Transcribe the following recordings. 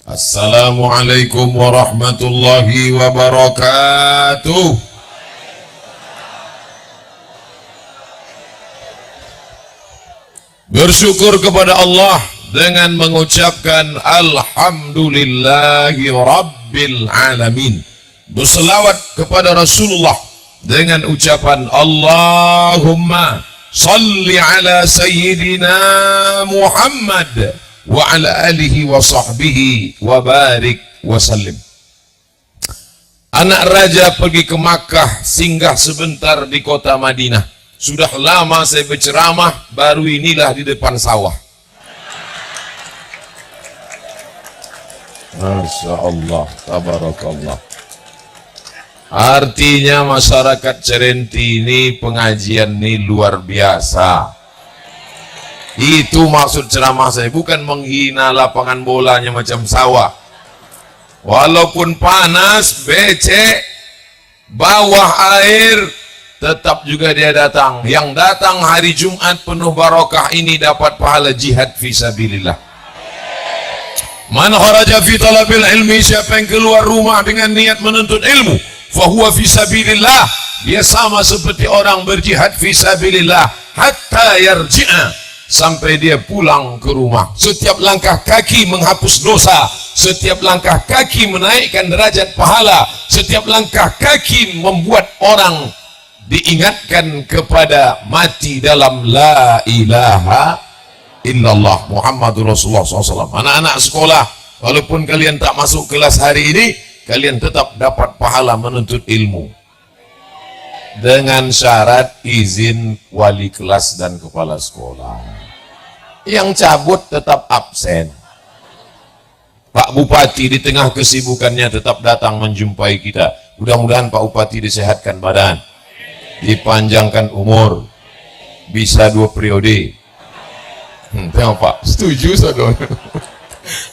Assalamualaikum warahmatullahi wabarakatuh. Bersyukur kepada Allah dengan mengucapkan Alhamdulillahi Rabbil Alamin. Berselawat kepada Rasulullah dengan ucapan Allahumma salli ala Sayyidina Muhammad wa ala alihi wa sahbihi wa barik wa sallim. Anak raja pergi ke Makkah, singgah sebentar di kota Madinah. Sudah lama saya berceramah, baru inilah di depan sawah. Masya Allah, tabarakallah. Artinya masyarakat Cerenti ini pengajian ini luar biasa. Itu maksud ceramah saya, bukan menghina lapangan bolanya macam sawah. Walaupun panas, becek, bawah air, tetap juga dia datang. Yang datang hari Jumat penuh barokah ini dapat pahala jihad fisabilillah. Man kharaja fi talabil ilmi, siapa yang keluar rumah dengan niat menuntut ilmu, fahuwa fisabilillah, dia sama seperti orang berjihad fisabilillah hatta yarji'a, sampai dia pulang ke rumah. Setiap langkah kaki menghapus dosa, setiap langkah kaki menaikkan derajat pahala, setiap langkah kaki membuat orang diingatkan kepada mati dalam la ilaha illallah Muhammadur Rasulullah SAW. Anak-anak sekolah, walaupun kalian tak masuk kelas hari ini, kalian tetap dapat pahala menuntut ilmu dengan syarat izin wali kelas dan kepala sekolah. Yang cabut tetap absen. Pak Bupati di tengah kesibukannya tetap datang menjumpai kita. Mudah-mudahan Pak Bupati disehatkan badan, dipanjangkan umur, bisa 2 periode. Tengok Pak, setuju saudara.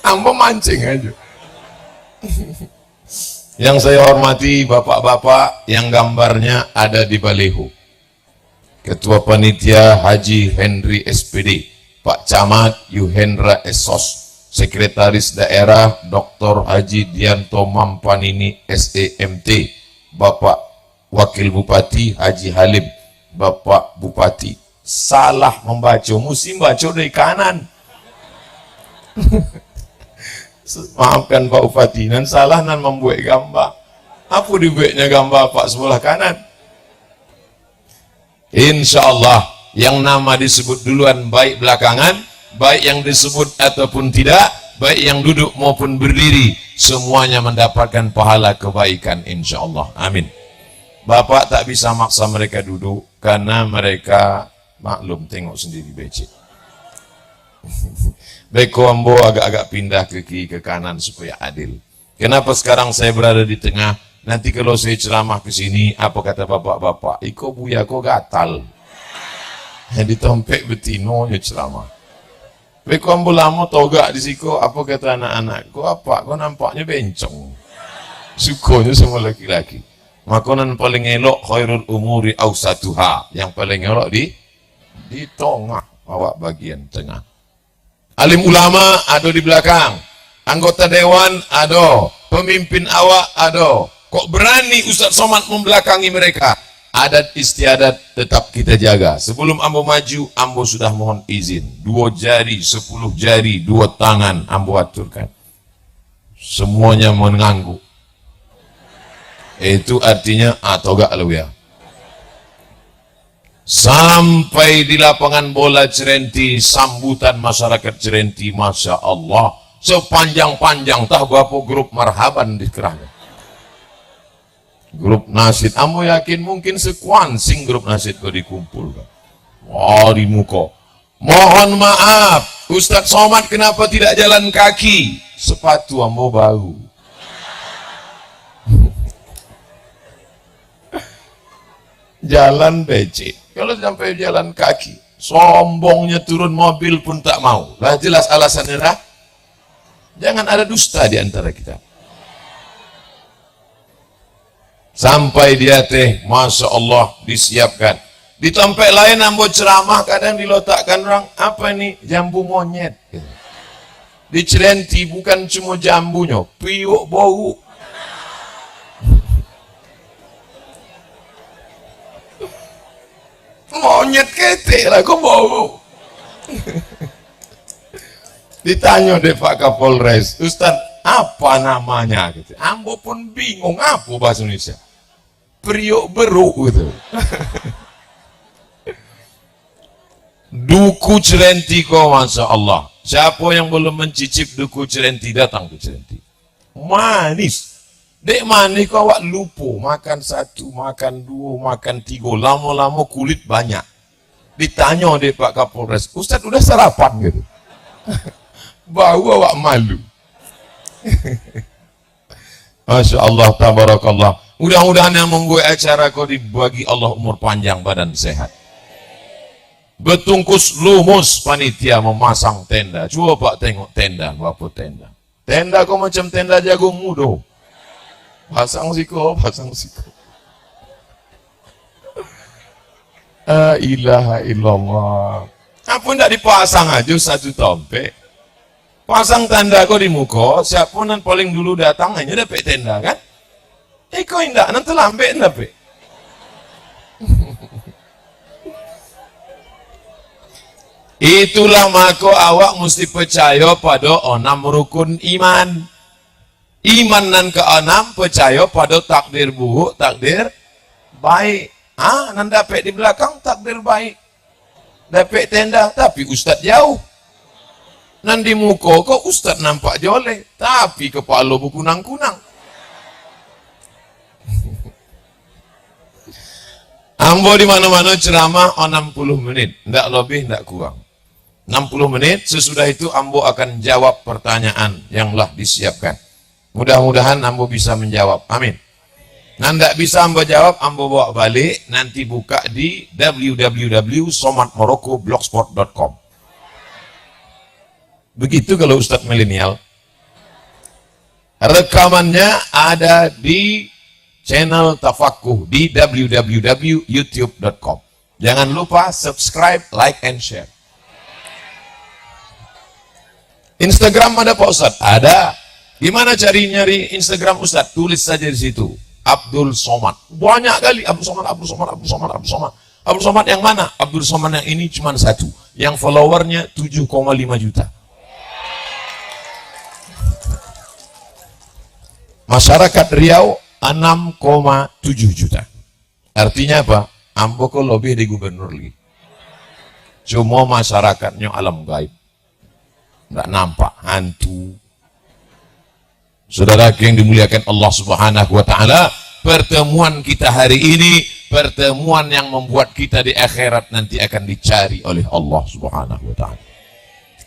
Amba mancing aja. Yang saya hormati bapak-bapak yang gambarnya ada di baliho. Ketua Panitia Haji Henry SPD, Pak Camat Yuhendra Esos, Sekretaris Daerah Dr. Haji Dianto Mampanini SEMT, Bapak Wakil Bupati Haji Halim, Bapak Bupati. Salah membaca, mesti baca dari kanan. Maafkan Pak Bupati, nan salah nan membuat gambar. Apa dibuatnya gambar Pak sebelah kanan? Insya Allah yang nama disebut duluan baik belakangan, baik yang disebut ataupun tidak, baik yang duduk maupun berdiri, semuanya mendapatkan pahala kebaikan insya Allah. Amin. Bapak tak bisa maksa mereka duduk karena mereka maklum, tengok sendiri becek. Beko ambo agak-agak pindah ke kiri ke kanan supaya adil. Kenapa sekarang saya berada di tengah? Nanti kalau saya ceramah ke sini, apa kata bapak-bapak? Iko buya ko gatal. Ditompek betino ya ceramah. Beko ambo lama togak di siko, apa kata anak-anak? Ko apa? Ko nampaknya bencong. Sukonya semua laki-laki. Makanan paling elok khairul umuri awsatuha, yang paling elok di tengah, awak bagian tengah. Alim ulama ada di belakang, anggota dewan ada, pemimpin awak ada. Kok berani Ustaz Somad membelakangi mereka? Adat istiadat tetap kita jaga. Sebelum ambo maju, ambo sudah mohon izin. 2 jari, 10 jari, 2 tangan ambo aturkan. Semuanya mengangguk. Itu artinya atogak lu ya. Sampai di lapangan bola Cerenti, sambutan masyarakat Cerenti, Masya Allah, sepanjang-panjang tahu apa grup marhaban dikerahkan. Grup nasid, ambo yakin mungkin sekuansing grup nasid kau dikumpulkan. Wah, di muka. Mohon maaf, Ustaz Somad kenapa tidak jalan kaki? Sepatu ambo baru. Jalan becek. Kalau sampai jalan kaki, sombongnya turun mobil pun tak mau. Lah jelas alasannya dah. Jangan ada dusta di antara kita. Sampai dia teh, Masya Allah, disiapkan. Di tempat lain ambo ceramah kadang diletakkan orang, apa ini? Jambu monyet. Di Cerenti bukan cuma jambunya, piuk bau. Monyet ketek lah, kok bau. Ditanya deh Pak Kapolres, Ustaz, apa namanya? Gitu. Ambo pun bingung, apa bahasa Indonesia? Priok beruk gitu. Duku Cerenti kok, Masya Allah. Siapa yang belum mencicip duku Cerenti, datang ke Cerenti. Manis. Dek manis kok awak lupa. Makan satu, makan dua, makan tiga. Lama-lama kulit banyak. Ditanya deh Pak Kapolres, Ustaz udah sarapan gitu? Bau awak malu. Masya Allah, tabarakallah. Mudah-mudahan yang membuat acara kau dibagi Allah umur panjang, badan sehat. Betungkus lumus panitia memasang tenda. Coba Pak tengok tenda, berapa tenda. Tenda kau macam tenda jagung muda. Pasang siko, pasang siko. La ilaha illallah. Apa ndak dipasang aja satu tompek? Pasang tanda kau di muka, siapa nan paling dulu datang hanya dapat tenda kan? Kau indak nanti lambat dapat. Itulah maka awak mesti percaya pada 6 rukun iman. Iman nan ke-6 percaya pada takdir buruk, takdir baik. Nan dapat di belakang takdir baik. Dapat tenda tapi ustaz jauh. Nan di muka kok ustaz nampak joleh, tapi kepala berkunang-kunang. Ambo di mana-mana ceramah 60 menit, ndak lebih ndak kurang. 60 menit, sesudah itu Ambo akan jawab pertanyaan yang telah disiapkan. Mudah-mudahan Ambo bisa menjawab. Amin. Nah, ndak bisa Ambo jawab, Ambo bawa balik, nanti buka di www.somatmoroccoblogspot.com. Begitu kalau Ustadz milenial. Rekamannya ada di channel Tafakuh di www.youtube.com. Jangan lupa subscribe, like, and share. Instagram ada Pak Ustadz? Ada. Gimana cari nyari Instagram Ustadz? Tulis saja di situ. Abdul Somad. Banyak kali Abdul Somad, Abdul Somad, Abdul Somad, Abdul Somad. Abdul Somad yang mana? Abdul Somad yang ini cuma satu. Yang followernya 7,5 juta. Masyarakat Riau 6,7 juta. Artinya apa? Ambo kok lebih di gubernur lagi. Cuma masyarakatnya alam gaib. Nggak nampak hantu. Saudara yang dimuliakan Allah Subhanahu wa taala, pertemuan kita hari ini pertemuan yang membuat kita di akhirat nanti akan dicari oleh Allah Subhanahu wa taala.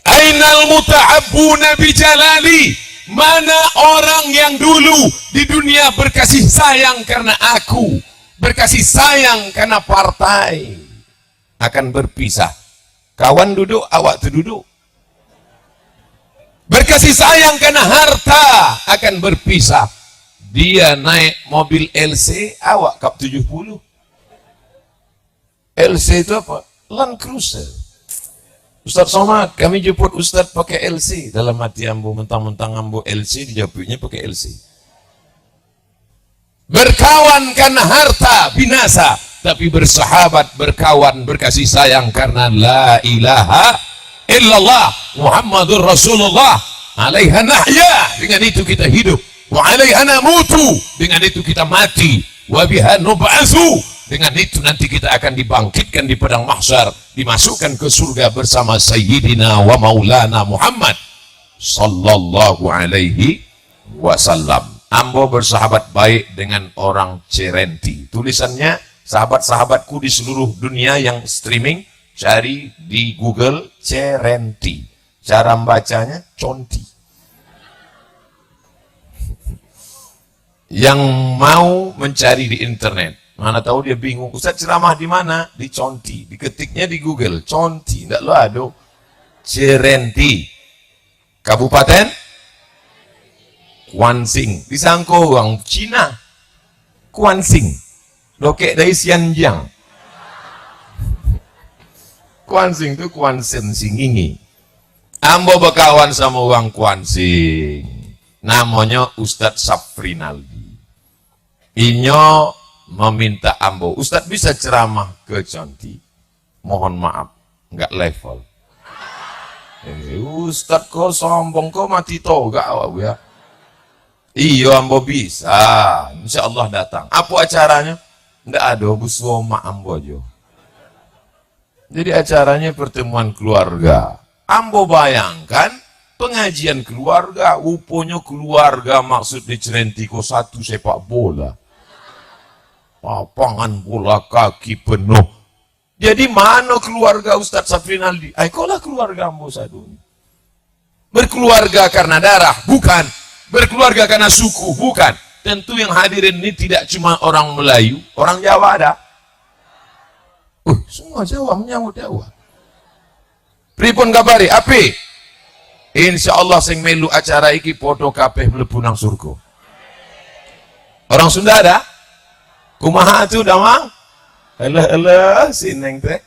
Ainal muta'abbuna bijalali? Mana orang yang dulu di dunia berkasih sayang karena aku, berkasih sayang karena partai, akan berpisah. Kawan duduk, awak terduduk. Berkasih sayang karena harta akan berpisah. Dia naik mobil LC, awak kap 70. LC itu apa? Land Cruiser. Ustaz Somad, kami jemput Ustaz pakai LC. Dalam hati Ambo, mentang-mentang Ambo LC, dijemputnya pakai LC. Berkawan karena harta, binasa. Tapi bersahabat, berkawan, berkasih sayang karena la ilaha illallah Muhammadur Rasulullah. Alaiha nahya, dengan itu kita hidup. Wa alaiha namutu, dengan itu kita mati. Wa biha nub'atsu, dengan itu nanti kita akan dibangkitkan di padang mahsyar, dimasukkan ke surga bersama Sayyidina wa Maulana Muhammad sallallahu alaihi wasallam. Ambo bersahabat baik dengan orang Cerenti. Tulisannya sahabat-sahabatku di seluruh dunia yang streaming, cari di Google Cerenti. Cara membacanya Conti. Yang mau mencari di internet, mana tahu dia bingung, Ustaz ceramah di mana? Di Conti. Diketiknya di Google Conti, enggak lo ada. Cerenti. Kabupaten Kuansing. Disangko orang Cina. Kuansing. Lokek dari Xinjiang. Kuansing itu Kuansen Singingi. Ambo berkawan sama orang Kuansing, namanya Ustadz Safrinaldi. Inyo meminta ambo, Ustadz bisa ceramah ke Conti? Mohon maaf, nggak level. Ustadz kok sombong, kok mati toga awak ya? Iya ambo bisa, insya Allah datang. Apa acaranya? Nggak ada, buswoma ambo aja. Jadi acaranya pertemuan keluarga. Ambo bayangkan pengajian keluarga, uponya keluarga maksud di Cerentiko satu sepak bola. Lapangan bola kaki penuh. Jadi mana keluarga Ustadz Safrinaldi? Ayolah keluarga ambo satu. Berkeluarga karena darah? Bukan. Berkeluarga karena suku? Bukan. Tentu yang hadirin ini tidak cuma orang Melayu, orang Jawa ada. Semua Jawa menyambut Jawa. Pripun kabari? Api? Insya Allah sing melu acara iki podo kabeh mlebu nang surga. Orang Sunda ada? Kumaha tu damang? Elah sineng teh.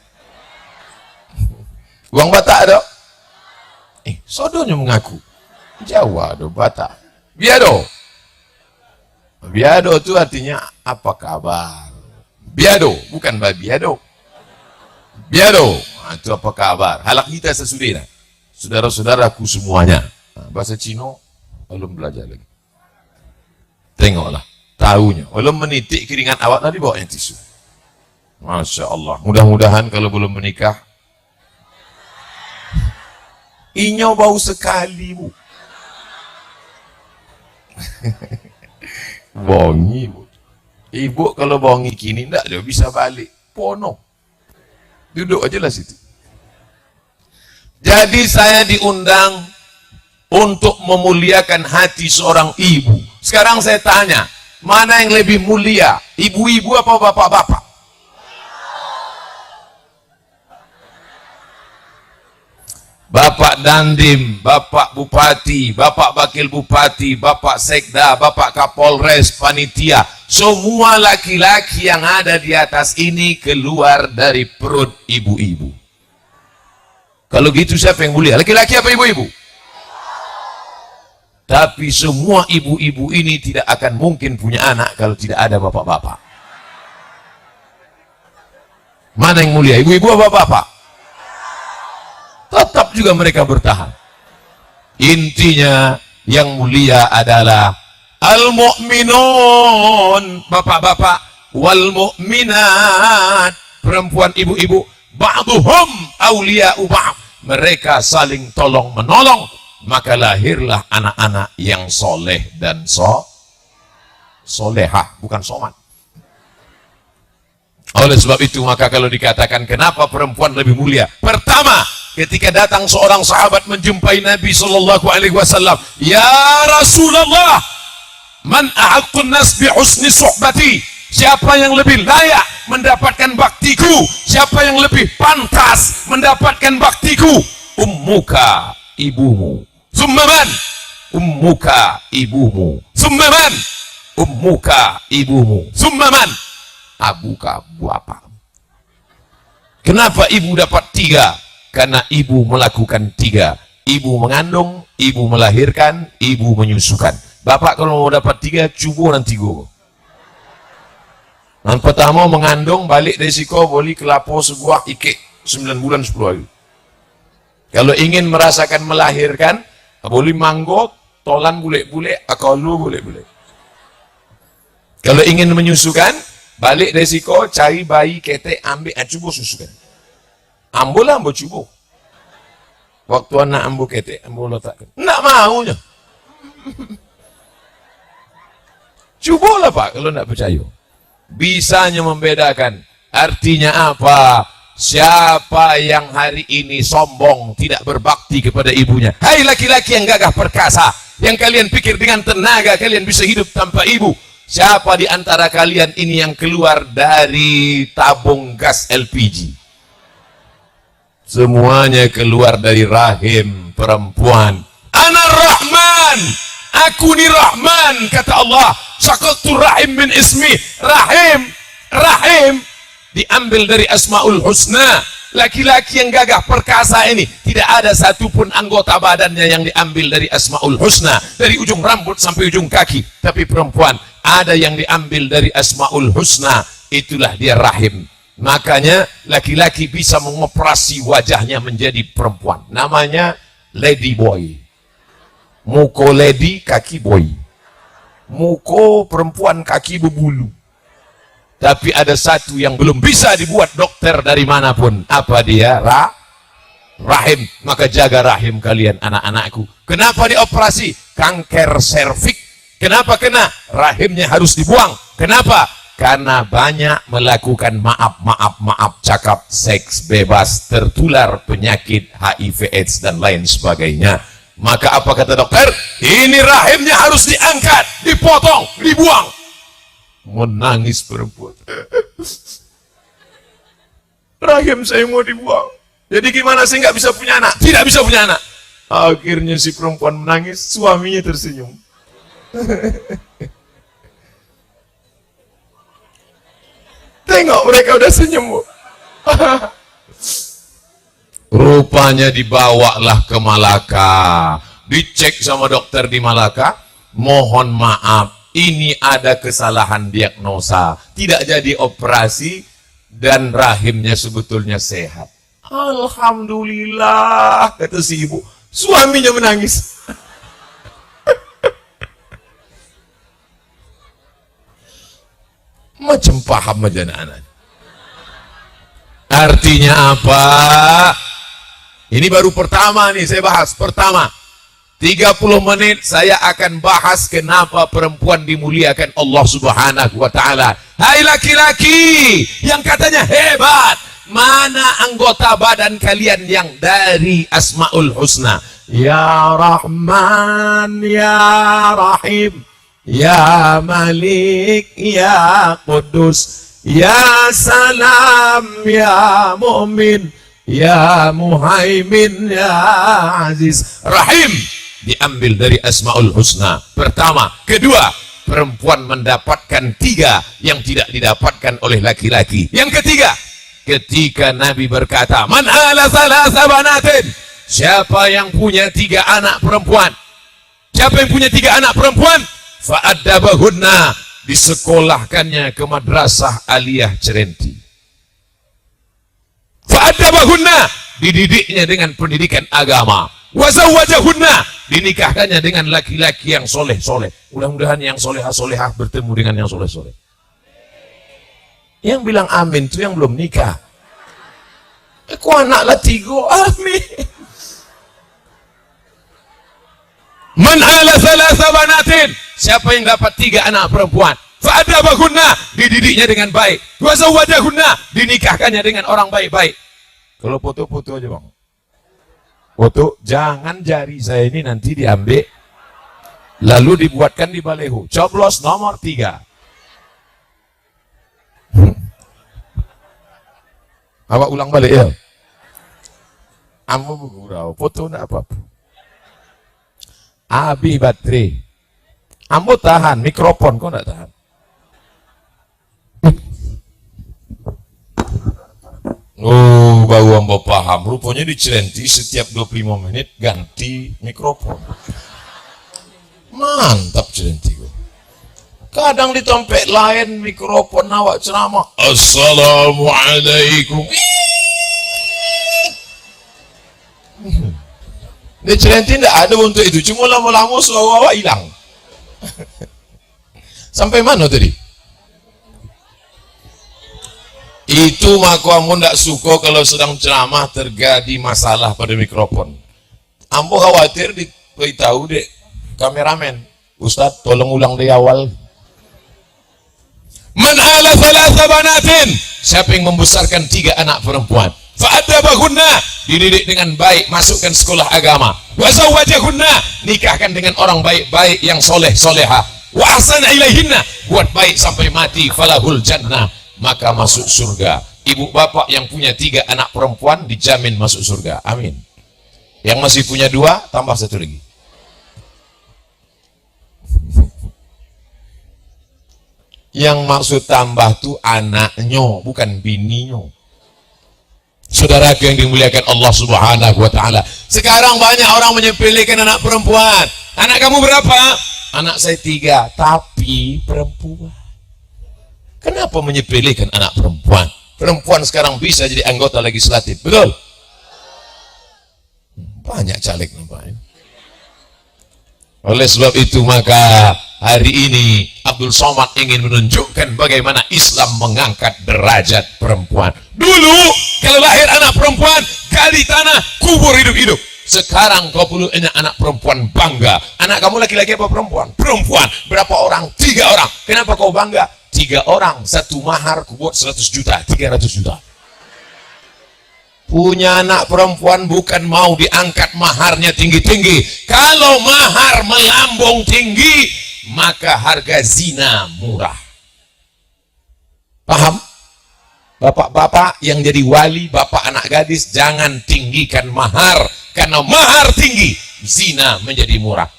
Uang Batak ada? Sodonya mengaku. Jawa do Batak. Biado. Biado itu artinya apa kabar? Biado, bukan babiado. Biado, itu apa kabar? Halak kita sesudah. Saudara-saudaraku semuanya. Bahasa Cina belum belajar lagi. Tengoklah, tahunya. Belum menitik keringat awak tadi bawa yang tisu. Masya Allah. Mudah-mudahan kalau belum menikah, inyo bau sekali bu. Bongi bu. Ibu kalau bongi kini ndak dia bisa balik. Pono. Duduk aja lah situ. Jadi saya diundang untuk memuliakan hati seorang ibu. Sekarang saya tanya, mana yang lebih mulia? Ibu-ibu apa bapak-bapak? Bapak Dandim, Bapak Bupati, Bapak Wakil Bupati, Bapak Sekda, Bapak Kapolres, Panitia, semua laki-laki yang ada di atas ini keluar dari perut ibu-ibu. Kalau gitu siapa yang mulia? Laki-laki apa ibu-ibu? Tapi semua ibu-ibu ini tidak akan mungkin punya anak kalau tidak ada bapak-bapak. Mana yang mulia? Ibu-ibu apa bapak? Tetap juga mereka bertahan. Intinya yang mulia adalah al-mu'minun, bapak-bapak, wal mu'minat, perempuan ibu-ibu, ba'duhum awliya'u ba'd, mereka saling tolong menolong, maka lahirlah anak-anak yang soleh dan solehah, bukan somat. Oleh sebab itu maka kalau dikatakan kenapa perempuan lebih mulia, pertama ketika datang seorang sahabat menjumpai Nabi SAW, ya Rasulullah, man ahaqqun nas bi husni suhbati, siapa yang lebih layak mendapatkan baktiku, siapa yang lebih pantas mendapatkan baktiku? Ummuka, ibumu. Summa man? Ummuka, ibumu. Summa man? Ummuka, ibumu. Summa man? Abuka, bapak. Kenapa ibu dapat 3? Karena ibu melakukan 3. Ibu mengandung, ibu melahirkan, ibu menyusukan. Bapak kalau mau dapat 3, cubo nanti gue. Yang pertama mengandung, balik resiko boleh kelapo sebuah ike 9 bulan 10 hari. Kalau ingin merasakan melahirkan, boleh manggot, tolan bule-bule, akalu bule-bule. Kalau ingin menyusukan, balik resiko, cari bayi ketek, ambil, cubo susukan. Ambo lah, ambo cubo. Waktu anak ambo ketek, ambo letakkan. Nggak maunya. Cubo lah pak, kalau nggak percaya. Bisanya membedakan. Artinya apa? Siapa yang hari ini sombong, tidak berbakti kepada ibunya. Hai laki-laki yang gagah perkasa, yang kalian pikir dengan tenaga kalian bisa hidup tanpa ibu. Siapa di antara kalian ini yang keluar dari tabung gas LPG? Semuanya keluar dari rahim perempuan. Ana Rahman, aku ni Rahman, kata Allah. Syaqaqtu rahim min ismi. Rahim diambil dari Asmaul Husna. laki-laki yang gagah perkasa ini tidak ada satupun anggota badannya yang diambil dari Asmaul Husna, dari ujung rambut sampai ujung kaki. Tapi perempuan ada yang diambil dari Asmaul Husna, itulah dia rahim. Makanya laki-laki bisa mengoperasi wajahnya menjadi perempuan. Namanya lady boy. Muko lady, kaki boy. Muko perempuan, kaki berbulu. Tapi ada satu yang belum bisa dibuat dokter dari manapun. Apa dia? Rahim. Maka jaga rahim kalian, anak-anakku. Kenapa dioperasi? Kanker serviks. Kenapa kena? Rahimnya harus dibuang. Kenapa? Karena banyak melakukan maaf, cakap seks bebas, tertular penyakit HIV AIDS dan lain sebagainya. Maka apa kata dokter? Ini rahimnya harus diangkat, dipotong, dibuang. Menangis perempuan. Rahim saya mau dibuang. Jadi gimana saya nggak bisa punya anak? Tidak bisa punya anak. Akhirnya si perempuan menangis, suaminya tersenyum. Tengok mereka udah senyum. Rupanya dibawalah ke Malaka. Dicek sama dokter di Malaka. Mohon maaf, ini ada kesalahan diagnosa, tidak jadi operasi dan rahimnya sebetulnya sehat. Alhamdulillah, kata si ibu. Suaminya menangis. Macam paham aja anak-anak. Artinya apa? Ini baru pertama nih saya bahas. Pertama, 30 menit saya akan bahas kenapa perempuan dimuliakan Allah Subhanahu wa ta'ala. Hai laki-laki yang katanya hebat, mana anggota badan kalian yang dari Asmaul Husna? Ya Rahman, Ya Rahim, Ya Malik, Ya Qudus, Ya Salam, Ya Mu'min, Ya Muhaimin, Ya Aziz. Rahim diambil dari Asmaul Husna. Pertama. Kedua, perempuan mendapatkan 3 yang tidak didapatkan oleh laki-laki. Yang ketiga, ketika Nabi berkata, man ala salasa banatin, siapa yang punya 3 anak perempuan, siapa yang punya 3 anak perempuan, fa'addabahunna, disekolahkannya ke madrasah aliyah Cerenti. Fa'addabahunna, dididiknya dengan pendidikan agama. Wazawwajahunna, dinikahkannya dengan laki-laki yang soleh-soleh. Mudah-mudahan yang solehah-solehah bertemu dengan yang soleh-soleh. Yang bilang amin itu yang belum nikah. Aku anak lah 3, amin. Man ala salasa banatin, siapa yang dapat 3 anak perempuan, fa'adabahunna, dididiknya dengan baik. Wazawwajahunna, dinikahkannya dengan orang baik-baik. Kalau foto-foto aja bang. Foto, jangan jari saya ini nanti diambil lalu dibuatkan di baleho. Coblos nomor 3. Apa ulang balik ya? Ambo bergurau, foto enggak apa-apa. Abi baterai. Ambo tahan, mikrofon kok enggak tahan. Oh, baru Ambo paham. Rupanya di Cerenti setiap 25 menit ganti mikrofon. Mantap Cerenti. Kadang di tempat lain mikrofon awak ceramah. Assalamualaikum. Di Cerenti tidak ada untuk itu. Cuma lama-lama suara awak hilang. Sampai mana tadi? Itu maka kamu tidak suka kalau sedang ceramah terjadi masalah pada mikrofon. Ambo khawatir diberitahu dek kameramen, Ustadz tolong ulang dari awal. Man ala thalatha banatin, siapa yang membesarkan 3 anak perempuan, fa'adabahunna, dididik dengan baik, masukkan sekolah agama. Wazawwajahunna, nikahkan dengan orang baik-baik yang soleh-soleha. Wa ahsana ilaihinna, buat baik sampai mati, falahul jannah, maka masuk surga. Ibu bapak yang punya 3 anak perempuan dijamin masuk surga. Amin. Yang masih punya 2 tambah 1 lagi. Yang maksud tambah tuh anaknya, bukan bininya. Sudah saudaraku yang dimuliakan Allah Subhanahu wa taala. Sekarang banyak orang menyepelekan anak perempuan. Anak kamu berapa? Anak saya 3, tapi perempuan. Kenapa menyepelekan anak perempuan? Perempuan sekarang bisa jadi anggota legislatif, betul? Banyak caleg nampaknya. Oleh sebab itu maka hari ini Abdul Somad ingin menunjukkan bagaimana Islam mengangkat derajat perempuan. Dulu kalau lahir anak perempuan, gali tanah, kubur hidup-hidup. Sekarang kau perlu anak perempuan bangga. Anak kamu laki-laki apa perempuan? Perempuan. Berapa orang? 3 orang. Kenapa kau bangga? 3 orang, 1 mahar, kubuat 100 juta, 300 juta. Punya anak perempuan bukan mau diangkat maharnya tinggi-tinggi. Kalau mahar melambung tinggi, maka harga zina murah. Paham? Bapak-bapak yang jadi wali, bapak anak gadis, jangan tinggikan mahar. Karena mahar tinggi, zina menjadi murah.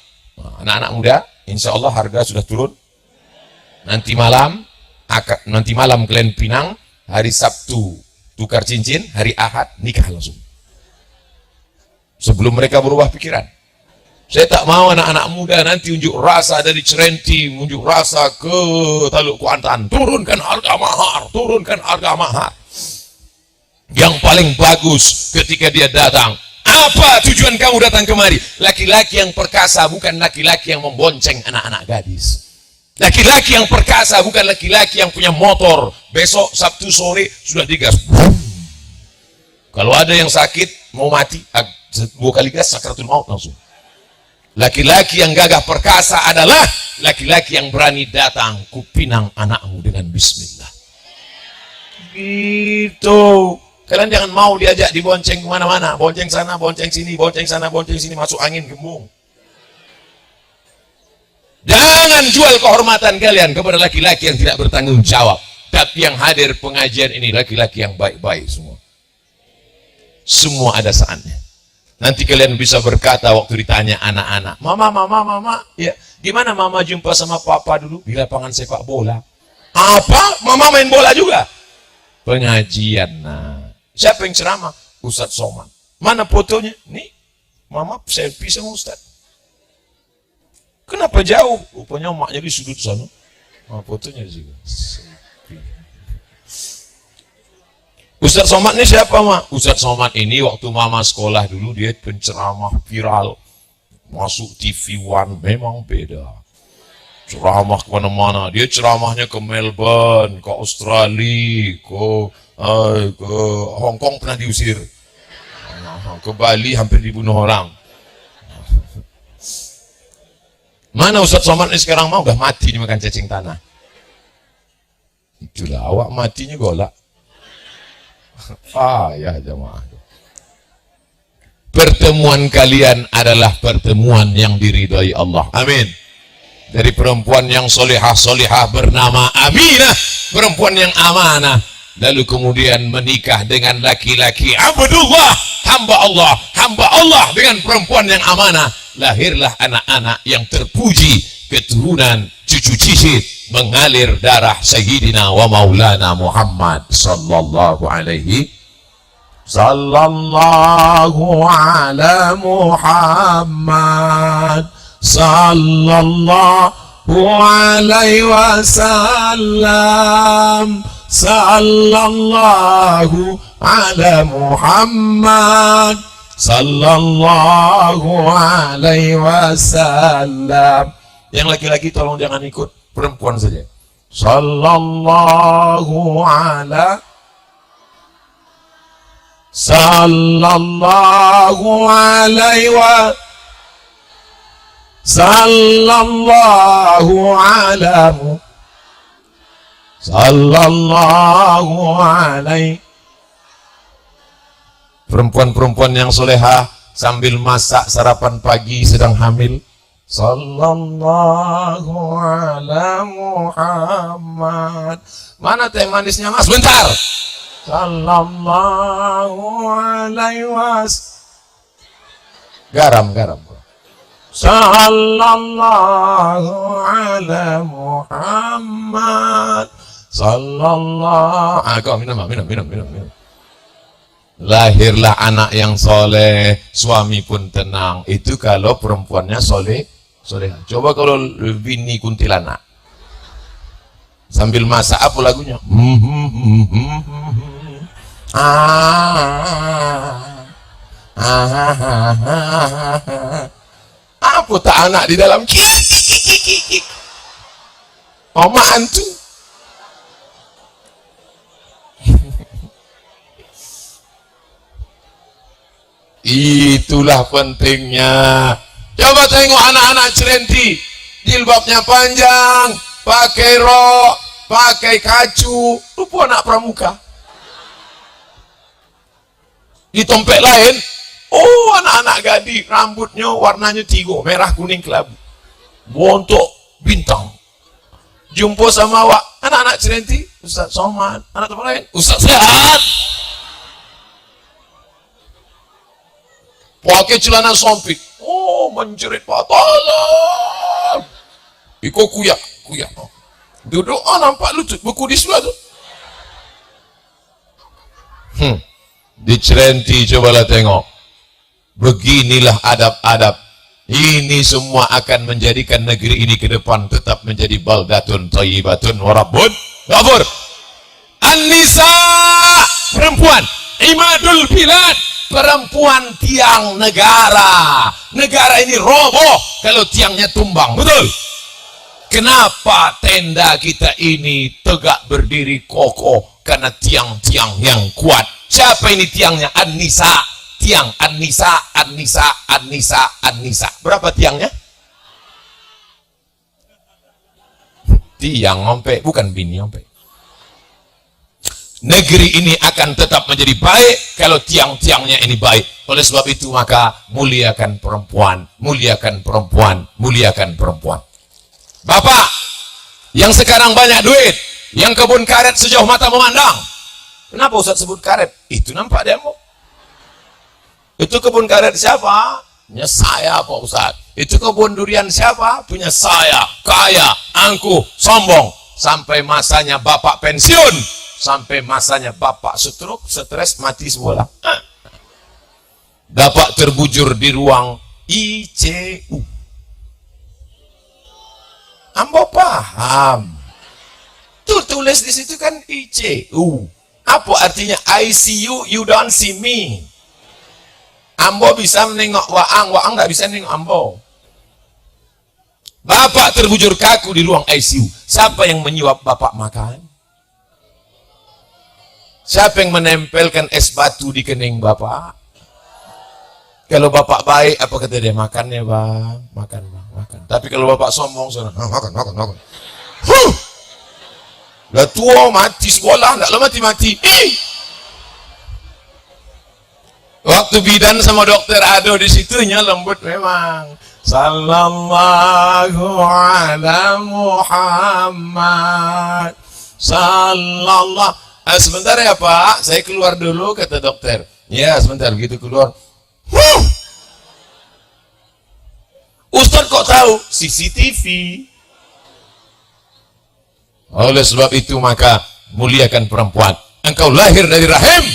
Anak-anak muda, insya Allah harga sudah turun. Nanti malam kalian pinang, hari Sabtu tukar cincin, hari Ahad nikah langsung. Sebelum mereka berubah pikiran. Saya tak mau anak-anak muda nanti unjuk rasa dari Cerenti, unjuk rasa ke Teluk Kuantan, turunkan harga mahar, turunkan harga mahar. Yang paling bagus ketika dia datang, apa tujuan kamu datang kemari? Laki-laki yang perkasa, bukan laki-laki yang membonceng anak-anak gadis. Laki-laki yang perkasa bukan laki-laki yang punya motor. Besok Sabtu sore sudah digas. Kalau ada yang sakit mau mati, 2 kali gas sakratul maut langsung. Laki-laki yang gagah perkasa adalah laki-laki yang berani datang, kupinang anakmu dengan bismillah. Gitu. Kalian jangan mau diajak dibonceng kemana-mana, bonceng sana, bonceng sini, bonceng sana, bonceng sini, masuk angin gembung. Jangan jual kehormatan kalian kepada laki-laki yang tidak bertanggung jawab. Tapi yang hadir pengajian ini laki-laki yang baik-baik semua. Semua ada saatnya. Nanti kalian bisa berkata waktu ditanya anak-anak, mama, ya, gimana mama jumpa sama papa dulu di lapangan sepak bola? Apa? Mama main bola juga? Pengajian. Nah, siapa yang ceramah? Ustadz Somad. Mana fotonya? Nih, mama selfie sama Ustadz. Kenapa jauh? Rupanya emaknya di sudut sana. Nah, fotonya juga. Ustadz Somad ini siapa, Mak? Ustadz Somad ini waktu mama sekolah dulu dia penceramah viral. Masuk TV One, memang beda. Ceramah kemana-mana. Dia ceramahnya ke Melbourne, ke Australia, ke Hong Kong pernah diusir. Ke Bali hampir dibunuh orang. Mana Ustadz Somad ini sekarang mau? Udah mati dimakan cacing tanah. Itulah awak matinya golak. Ya jemaah. Pertemuan kalian adalah pertemuan yang diridhai Allah. Amin. Dari perempuan yang solihah bernama Aminah, perempuan yang amanah, lalu kemudian menikah dengan laki-laki Abdullah, hamba Allah dengan perempuan yang amanah. Lahirlah anak-anak yang terpuji, keturunan cucu cicit mengalir darah Sayyidina wa Maulana Muhammad sallallahu alaihi ala Muhammad sallallahu alaihi wasallam, sallallahu ala Muhammad sallallahu alaihi wasallam. Yang laki-laki tolong jangan ikut, perempuan saja. Sallallahu ala sallallahu alaihi wa sallallahu ala sallallahu alaihi. Perempuan-perempuan yang solehah sambil masak sarapan pagi sedang hamil, sallallahu ala Muhammad. Mana teh manisnya, Mas? Bentar. Sallallahu alaihi wasallam. Garam. Sallallahu ala Muhammad. Sallallahu. Kau minum. Lahirlah anak yang soleh, suami pun tenang. Itu kalau perempuannya soleh. Coba kalau bini kuntilanak, sambil masak apa lagunya? Apa tak anak di dalam? Oma antu. Itulah pentingnya. Coba tengok anak-anak Cerenti, jilbabnya panjang, pakai rok, pakai kacu, rupa anak pramuka. Di tempat lain, oh anak-anak gadis, rambutnya warnanya 3, merah kuning kelabu, bontok bintang. Jumpa sama awak, anak-anak Cerenti, Ustaz Somad, anak tempat lain, Ustaz Sehat. Pakai celana sempit, oh menjerit patah. Iko kuyak. Duduk, nampak lutut beku di sebelah tu. Di Cerenti cobalah tengok. Beginilah adab-adab. Ini semua akan menjadikan negeri ini ke depan tetap menjadi baldatun thayyibatun wa rabbun ghafur. An-nisa, perempuan, imadul bilad, perempuan tiang negara. Negara ini roboh kalau tiangnya tumbang, betul? Kenapa tenda kita ini tegak berdiri kokoh? Karena tiang-tiang yang kuat. Siapa ini tiangnya? An-nisa. Tiang An-nisa, An-nisa, An-nisa, An-nisa. Berapa tiangnya? Tiang ompe, bukan bini ompe. Negeri ini akan tetap menjadi baik kalau tiang-tiangnya ini baik. Oleh sebab itu maka muliakan perempuan, muliakan perempuan, muliakan perempuan. Bapak yang sekarang banyak duit, yang kebun karet sejauh mata memandang. Kenapa Ustaz sebut karet? Itu nampak demo. Itu kebun karet siapa? Punya saya Pak Ustaz. Itu kebun durian siapa? Punya saya. Kaya, angkuh, sombong. Sampai masanya bapak pensiun. Sampai masanya bapak stroke, stres, mati semua. Bapak terbujur di ruang ICU. Ambo paham. Tuh tulis di situ kan ICU. Apa artinya ICU? You don't see me. Ambo bisa menengok Waang nggak bisa menengok Ambo. Bapak terbujur kaku di ruang ICU. Siapa yang menyuap bapak makan? Siapa yang menempelkan es batu di kening bapak? Kalau bapak baik, apa kata dia? Makan ya bang, makan bang, makan. Tapi kalau bapak sombong, makan. Lah tua mati sekolah, nggak lama mati. Waktu bidan sama dokter Ado di situnya lembut memang. Sallallahu ala Muhammad. Sallallahu. Sebentar ya Pak, saya keluar dulu kata dokter. Ya sebentar, begitu keluar. Ustaz kok tahu? CCTV. Oleh sebab itu maka muliakan perempuan. Engkau lahir dari rahim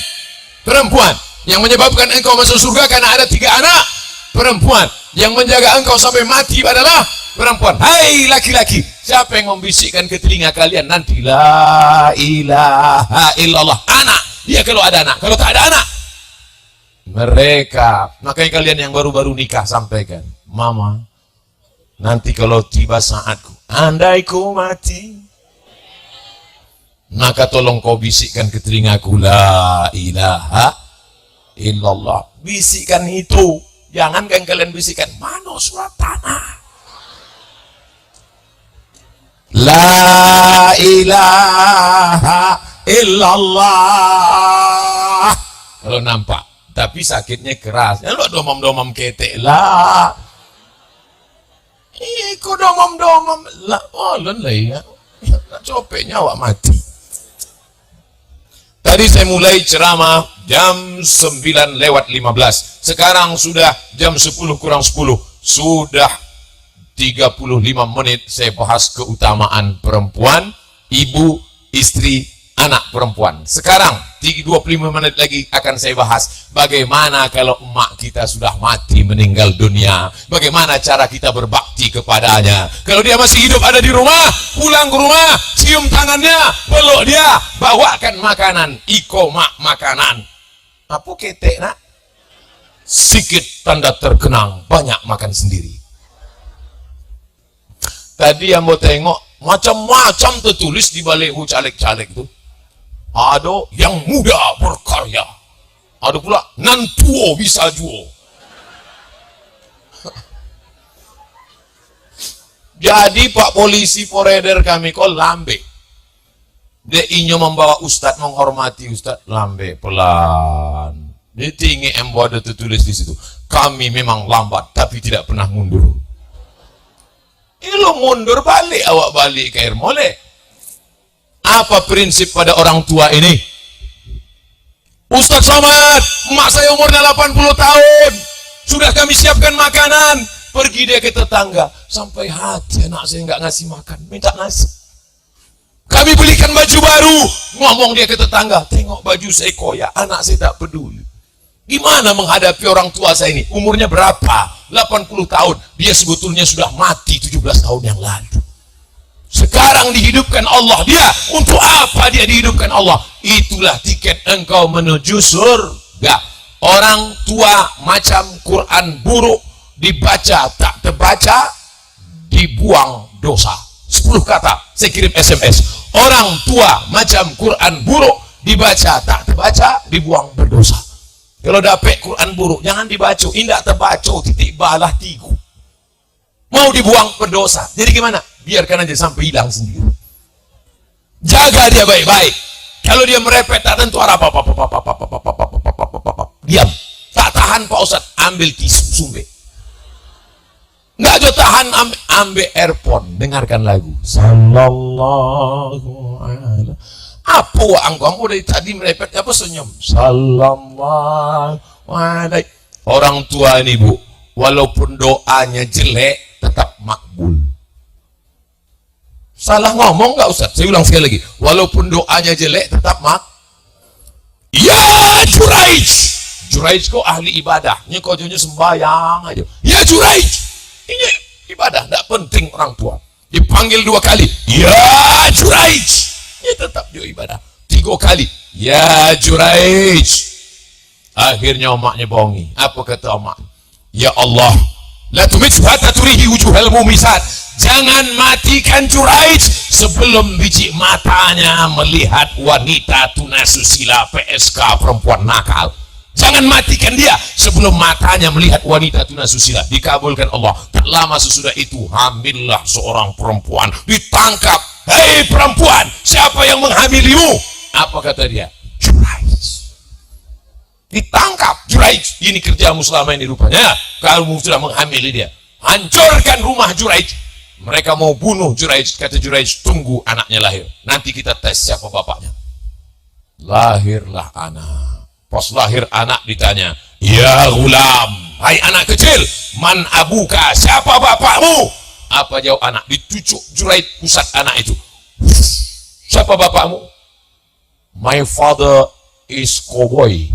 perempuan. Yang menyebabkan engkau masuk surga karena ada 3 anak perempuan. Yang menjaga engkau sampai mati adalah perempuan. Hai laki-laki, siapa yang membisikkan ke telinga kalian nanti la ilaha illallah? Anak. Dia kalau ada anak, kalau tak ada anak mereka. Makanya kalian yang baru-baru nikah sampaikan, mama, nanti kalau tiba saatku, andai ku mati, maka tolong kau bisikkan ke telingaku la ilaha illallah. Bisikan itu, jangan kan kalian bisikan mana surat tanah. La ilaha illallah. Kalau nampak, tapi sakitnya keras. Ya lu domam-domam ketek lah. Iku domam-domam lah. Oh lelai ya. Copeknya awak mati. Tadi saya mulai ceramah jam 9:15. Sekarang sudah jam 10 kurang 10. Sudah 35 menit saya bahas keutamaan perempuan, ibu, istri, anak perempuan. Sekarang 25 menit lagi akan saya bahas bagaimana kalau emak kita sudah mati meninggal dunia, bagaimana cara kita berbakti kepadanya. Kalau dia masih hidup ada di rumah, pulang ke rumah, cium tangannya, peluk dia, bawakan makanan, iko mak makanan. Apa ketek nak? Sikit tanda terkenang, banyak makan sendiri. Tadi yang mau tengok macam-macam tertulis di balik caleg-caleg itu. Ada yang muda berkarya, ada pula nan tuo bisa juo. Jadi Pak Polisi Poreder kami kok lambe. Dia inyo membawa Ustadz, menghormati Ustadz, lambe pelan. Dia tinggi ada tertulis di situ. Kami memang lambat tapi tidak pernah mundur. Lo mundur balik, awak balik ke air molek. Apa prinsip pada orang tua ini? Ustadz Somad, emak saya umurnya 80 tahun, sudah kami siapkan makanan. Pergi dia ke tetangga, sampai hati anak saya nggak ngasih makan, minta nasi. Kami belikan baju baru, ngomong dia ke tetangga, tengok baju saya koyak, anak saya tak peduli. Gimana menghadapi orang tua saya ini? Umurnya berapa? 80 tahun. Dia sebetulnya sudah mati 17 tahun yang lalu. Sekarang dihidupkan Allah. Dia, untuk apa dia dihidupkan Allah? Itulah tiket engkau menuju surga. Orang tua macam Quran buruk, dibaca tak terbaca, dibuang dosa. 10 kata, saya kirim SMS. Orang tua macam Quran buruk, dibaca tak terbaca, dibuang berdosa. Kalau dapat Quran buruk, jangan dibaca, indah terbaca, titik balah tigu. Mau dibuang berdosa. Jadi gimana? Biarkan aja sampai hilang sendiri. Jaga dia baik-baik. Kalau dia merepet tak tentu arah apa. Diam. Tak tahan Pak Ustadz, ambil tisu sumbe. Nggak ada tahan, ambil earphone, dengarkan lagu. Sallallahu alaihi. Apa angkong dari tadi merepet apa senyum? Sallallahu alaihi. Orang tua ini Bu, walaupun doanya jelek tetap makbul. Salah ngomong nggak Ustaz? Saya ulang sekali lagi. Walaupun doanya jelek tetap Ya Juraij. Juraij kok ahli ibadah. Ini kok jadinya sembahyang aja. Ya Juraij. Ini ibadah, tidak penting orang tua. Dipanggil 2 kali. Ya Juraij. Ini tetap dia ibadah. 3 kali. Ya Juraij. Akhirnya omaknya bongi. Apa kata omak? Ya Allah. La tumithu hatta turihi wujuhal mumisat. Jangan matikan Juraij sebelum biji matanya melihat wanita tunasusila PSK perempuan nakal. Jangan matikan dia sebelum matanya melihat wanita tunasusila. Dikabulkan Allah. Tak lama sesudah itu hamillah seorang perempuan. Ditangkap. Hei perempuan, siapa yang menghamilimu? Apa kata dia? Juraij. Ditangkap Juraij. Ini kerjamu selama ini rupanya. Kamu sudah menghamili dia. Hancurkan rumah Juraij. Mereka mau bunuh Juraij. Kata Juraij, tunggu anaknya lahir, nanti kita tes siapa bapaknya. Lahirlah anak. Pas lahir anak ditanya, ya gulam, hai anak kecil, man abuka, siapa bapakmu? Apa jawab anak? Ditucuk Juraij pusat anak itu. Siapa bapakmu? My father is cowboy.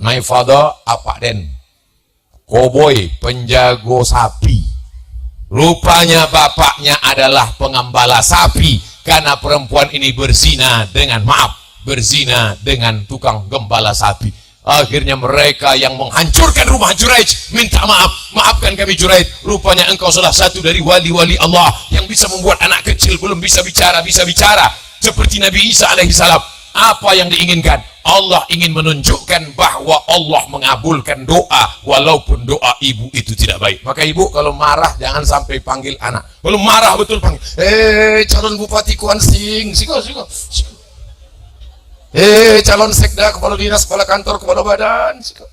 My father apa den? Cowboy, penjago sapi. Rupanya bapaknya adalah pengembala sapi, karena perempuan ini berzina dengan tukang gembala sapi. Akhirnya mereka yang menghancurkan rumah Juraij minta maaf. Maafkan kami Juraij, rupanya engkau salah satu dari wali-wali Allah yang bisa membuat anak kecil belum bisa bicara seperti Nabi Isa alaihissalam. Apa yang diinginkan? Allah ingin menunjukkan bahwa Allah mengabulkan doa walaupun doa ibu itu tidak baik. Maka ibu kalau marah jangan sampai panggil anak. Kalau marah betul panggil, calon bupati Kuansing, siko. Calon sekda, kepala dinas, kepala kantor, kepala badan, siko.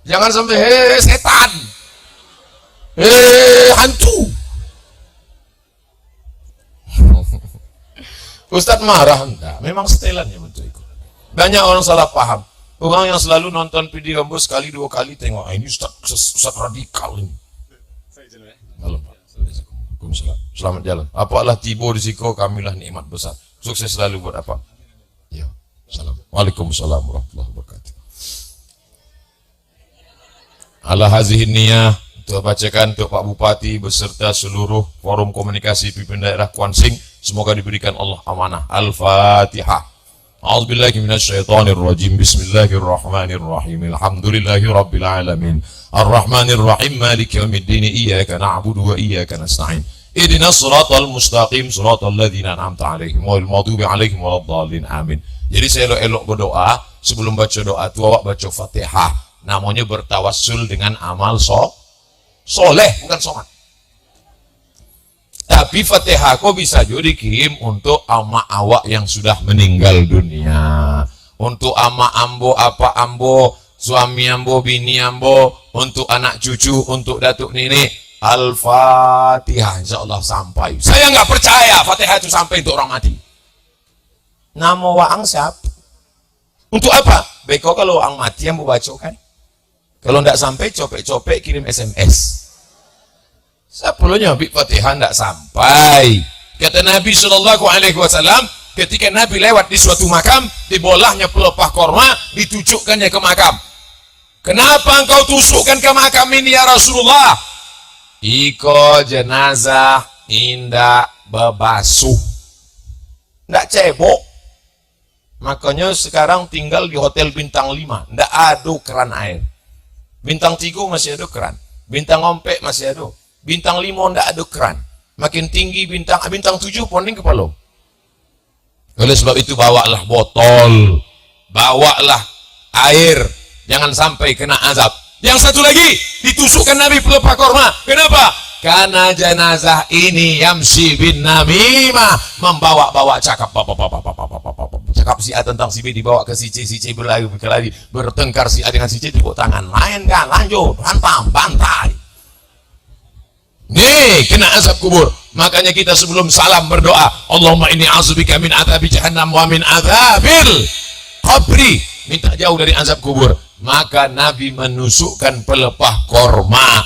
Jangan sampai setan, hantu. Ustadz marah enggak? Memang setelannya betul itu. Banyak orang salah paham. Orang yang selalu nonton video Rambo sekali 2 kali tengok, ini Ustadz radikal ini. Malam Pak. Selamat jalan. Apalah tiba di siko, kamilah nikmat besar. Sukses selalu buat apa? Ya. Waalaikumsalam warahmatullahi wabarakatuh. Ala hazihin niyah, untuk bacakan untuk Pak Bupati beserta seluruh forum komunikasi pimpin daerah Kuansing, semoga diberikan Allah amanah. Al-Fatihah. A'udzubillahi minasyaitonirrajim. Bismillahirrahmanirrahim. Alhamdulillahi rabbil alamin. Ar-Rahmanirrahim. Maliki yaumiddin. Iyyaka na'budu wa iyyaka nasta'in. Ihdinas siratal mustaqim, siratal ladzina an'amta 'alaihim ghairil maghdubi 'alaihim waladdallin. Amin. Jadi saya elok-elok berdoa, sebelum baca doa itu awak baca Fatihah. Namanya bertawassul dengan amal soleh, bukan somat. Tapi Fatihah kok bisa juga dikirim untuk ama awak yang sudah meninggal dunia, untuk ama ambo, apa ambo, suami ambo, bini ambo, untuk anak cucu, untuk datuk nenek. Al-Fatihah, insya Allah sampai. Saya nggak percaya Fatihah itu sampai untuk orang mati. Nama waang siapa? Untuk apa? Beko kalau waang mati yang mau baca kan? Kalau tidak sampai, copek-copek kirim SMS. Sepuluhnya Habib Fatihah tidak sampai. Kata Nabi SAW, ketika Nabi lewat di suatu makam, dibolahnya pelepah korma, ditucukkannya ke makam. Kenapa engkau tusukkan ke makam ini ya Rasulullah? Iko jenazah indah bebasuh. Tidak cebok. Makanya sekarang tinggal di hotel bintang 5. Tidak ada keran air. Bintang 3 masih ada keran. Bintang ompek masih ada. Bintang 5 tidak ada keran. Makin tinggi bintang 7 poning kepala. Oleh sebab itu bawalah botol. Bawalah air. Jangan sampai kena azab. Yang satu lagi, ditusukkan Nabi pelepah korma. Kenapa? Karena jenazah ini yamsi bin namimah, membawa-bawa cakap cakap si A tentang si B, dibawa ke si C berlari bertengkar si A dengan si C, tepuk tangan, lain kan, lanjut, hantam, bantai. Nih, kena azab kubur. Makanya kita sebelum salam berdoa, Allahumma inni a'udzubika min adzabi jahannam wa min adzabil qabri, minta jauh dari azab kubur. Maka Nabi menusukkan pelepah korma.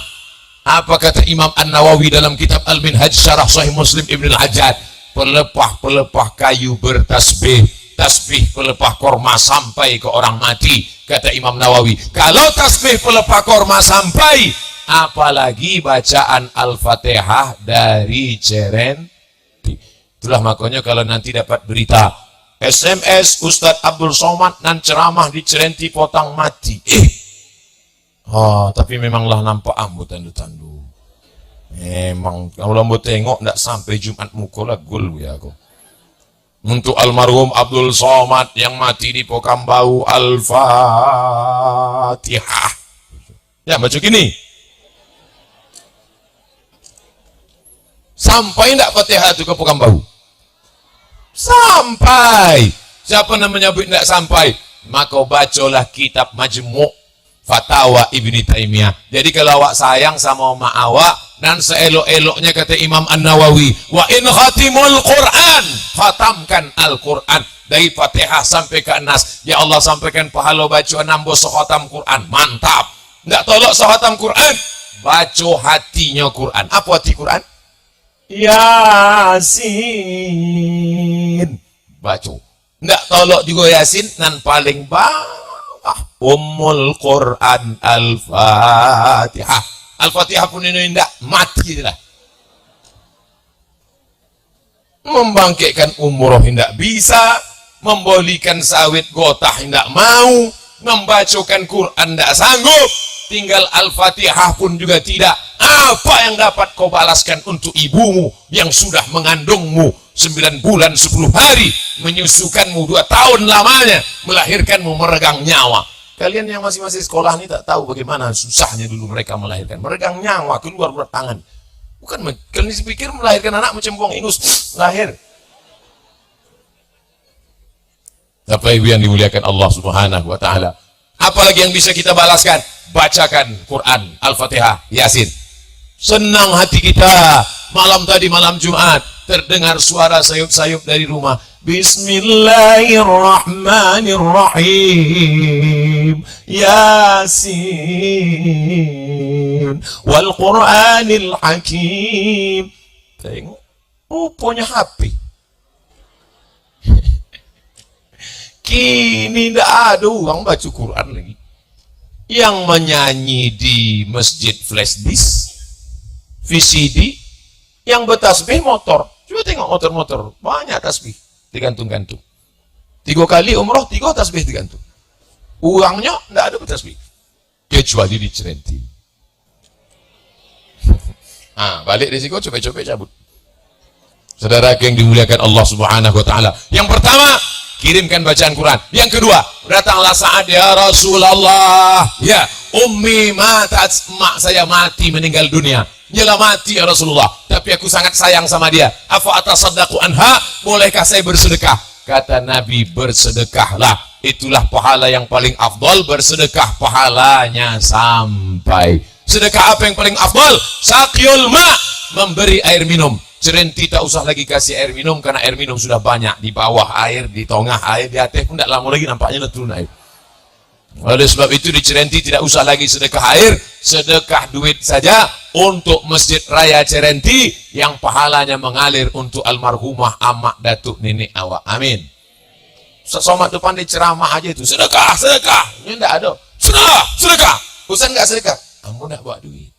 Apa kata Imam An-Nawawi dalam kitab Al-Minhaj Syarah Sahih Muslim Ibn Al-Hajjaj? Pelepah-pelepah kayu bertasbih, tasbih pelepah korma sampai ke orang mati. Kata Imam Nawawi, kalau tasbih pelepah korma sampai, apalagi bacaan Al-Fatihah dari Cerenti. Itulah makanya kalau nanti dapat berita SMS Ustadz Abdul Somad nan ceramah di Cerenti potang mati. Tapi memanglah nampak ambo tandu-tandu. Memang kalau ambo tengok ndak sampai Jumat mukul lah gul ya aku. Untuk almarhum Abdul Somad yang mati di Pokambau, Al-Fatihah. Ya baca gini. Sampai ndak Fatihah itu ke Pokambau? Sampai. Siapa namanya ndak sampai? Maka bacalah kitab Majmu' Fatawa Ibni Taimiyah. Jadi kalau awak sayang sama mak awak, dan seelok-eloknya kata Imam An-Nawawi, wa in khatimul Quran, khatamkan Al-Quran dari Fatihah sampai ke Nas. Ya Allah, sampaikan pahala baca nambo sekhatam Quran. Mantap. Enggak tolok sekhatam Quran, baca hatinya Quran. Apa hati Quran? Yasin. Baca. Enggak tolok juga Yasin, nan paling Ummul Quran Al-Fatihah. Al-Fatihah pun ini tidak mati lah. Membangkitkan umroh tidak bisa, membolikan sawit gotah tidak mau, membacakan Quran tidak sanggup, tinggal Al-Fatihah pun juga tidak. Apa yang dapat kau balaskan untuk ibumu yang sudah mengandungmu 9 bulan 10 hari, menyusukanmu 2 tahun lamanya, melahirkanmu meregang nyawa. Kalian yang masih sekolah ini tak tahu bagaimana susahnya dulu mereka melahirkan. Meregang nyawa, keluar berat tangan. Bukan, kalian pikir melahirkan anak macam buang ingus, lahir. Bapak Ibu yang dimuliakan Allah Subhanahu wa Ta'ala, apalagi yang bisa kita balaskan? Bacakan Quran, Al-Fatihah, Yasin. Senang hati kita. Malam tadi, malam Jumat, terdengar suara sayup-sayup dari rumah. Bismillahirrahmanirrahim. Yasin wal Qur'anil Hakim. Tengok, rupanya HP. Kini tidak ada orang baca Quran lagi. Yang menyanyi di masjid flash disk, VCD, yang bertasbih motor. Coba tengok motor-motor, banyak tasbih digantung-gantung. 3 kali umroh, 3 tasbih digantung. Uangnya tidak ada bertasbih. Kecuali di Cerenti. Balik risiko, coba-coba cabut. Saudara yang dimuliakan Allah Subhanahu wa taala. Yang pertama, kirimkan bacaan Quran. Yang kedua, datanglah saat ya Rasulullah. Ya, ummi matat, emak saya mati meninggal dunia. Nyalah mati ya Rasulullah, tapi aku sangat sayang sama dia. Afa atasaddaqu anha? Bolehkah saya bersedekah? Kata Nabi, bersedekahlah. Itulah pahala yang paling afdal, bersedekah pahalanya sampai. Sedekah apa yang paling afdal? Saqyul ma, memberi air minum. Cerenti tak usah lagi kasih air minum karena air minum sudah banyak. Di bawah air, di tengah air, di atas pun tidak lama lagi nampaknya turun air. Oleh sebab itu di Cerenti tidak usah lagi sedekah air, sedekah duit saja untuk Masjid Raya Cerenti yang pahalanya mengalir untuk almarhumah amak datuk nenek awak. Amin. Ustaz Somad depan di ceramah aja itu sedekah, sedekah. Ini tidak ada. Sedekah, sedekah. Ustaz enggak sedekah. Ambo nak bawa duit.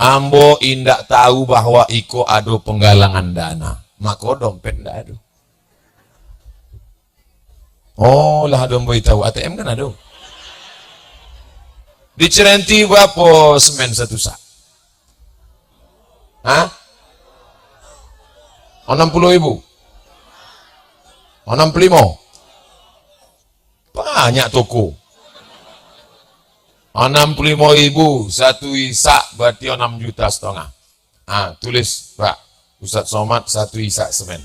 Ambo indak tahu bahwa iko ada penggalangan dana, maka dompet ndak ada. Oh lah ada ambo tahu ATM kan ada. Di Cerenti berapa semen satu sak? 60.000, 65. Banyak toko. 65.000 satu isak berarti 6,5 juta. Tulis Pak Ustaz Somad 1 isak semen.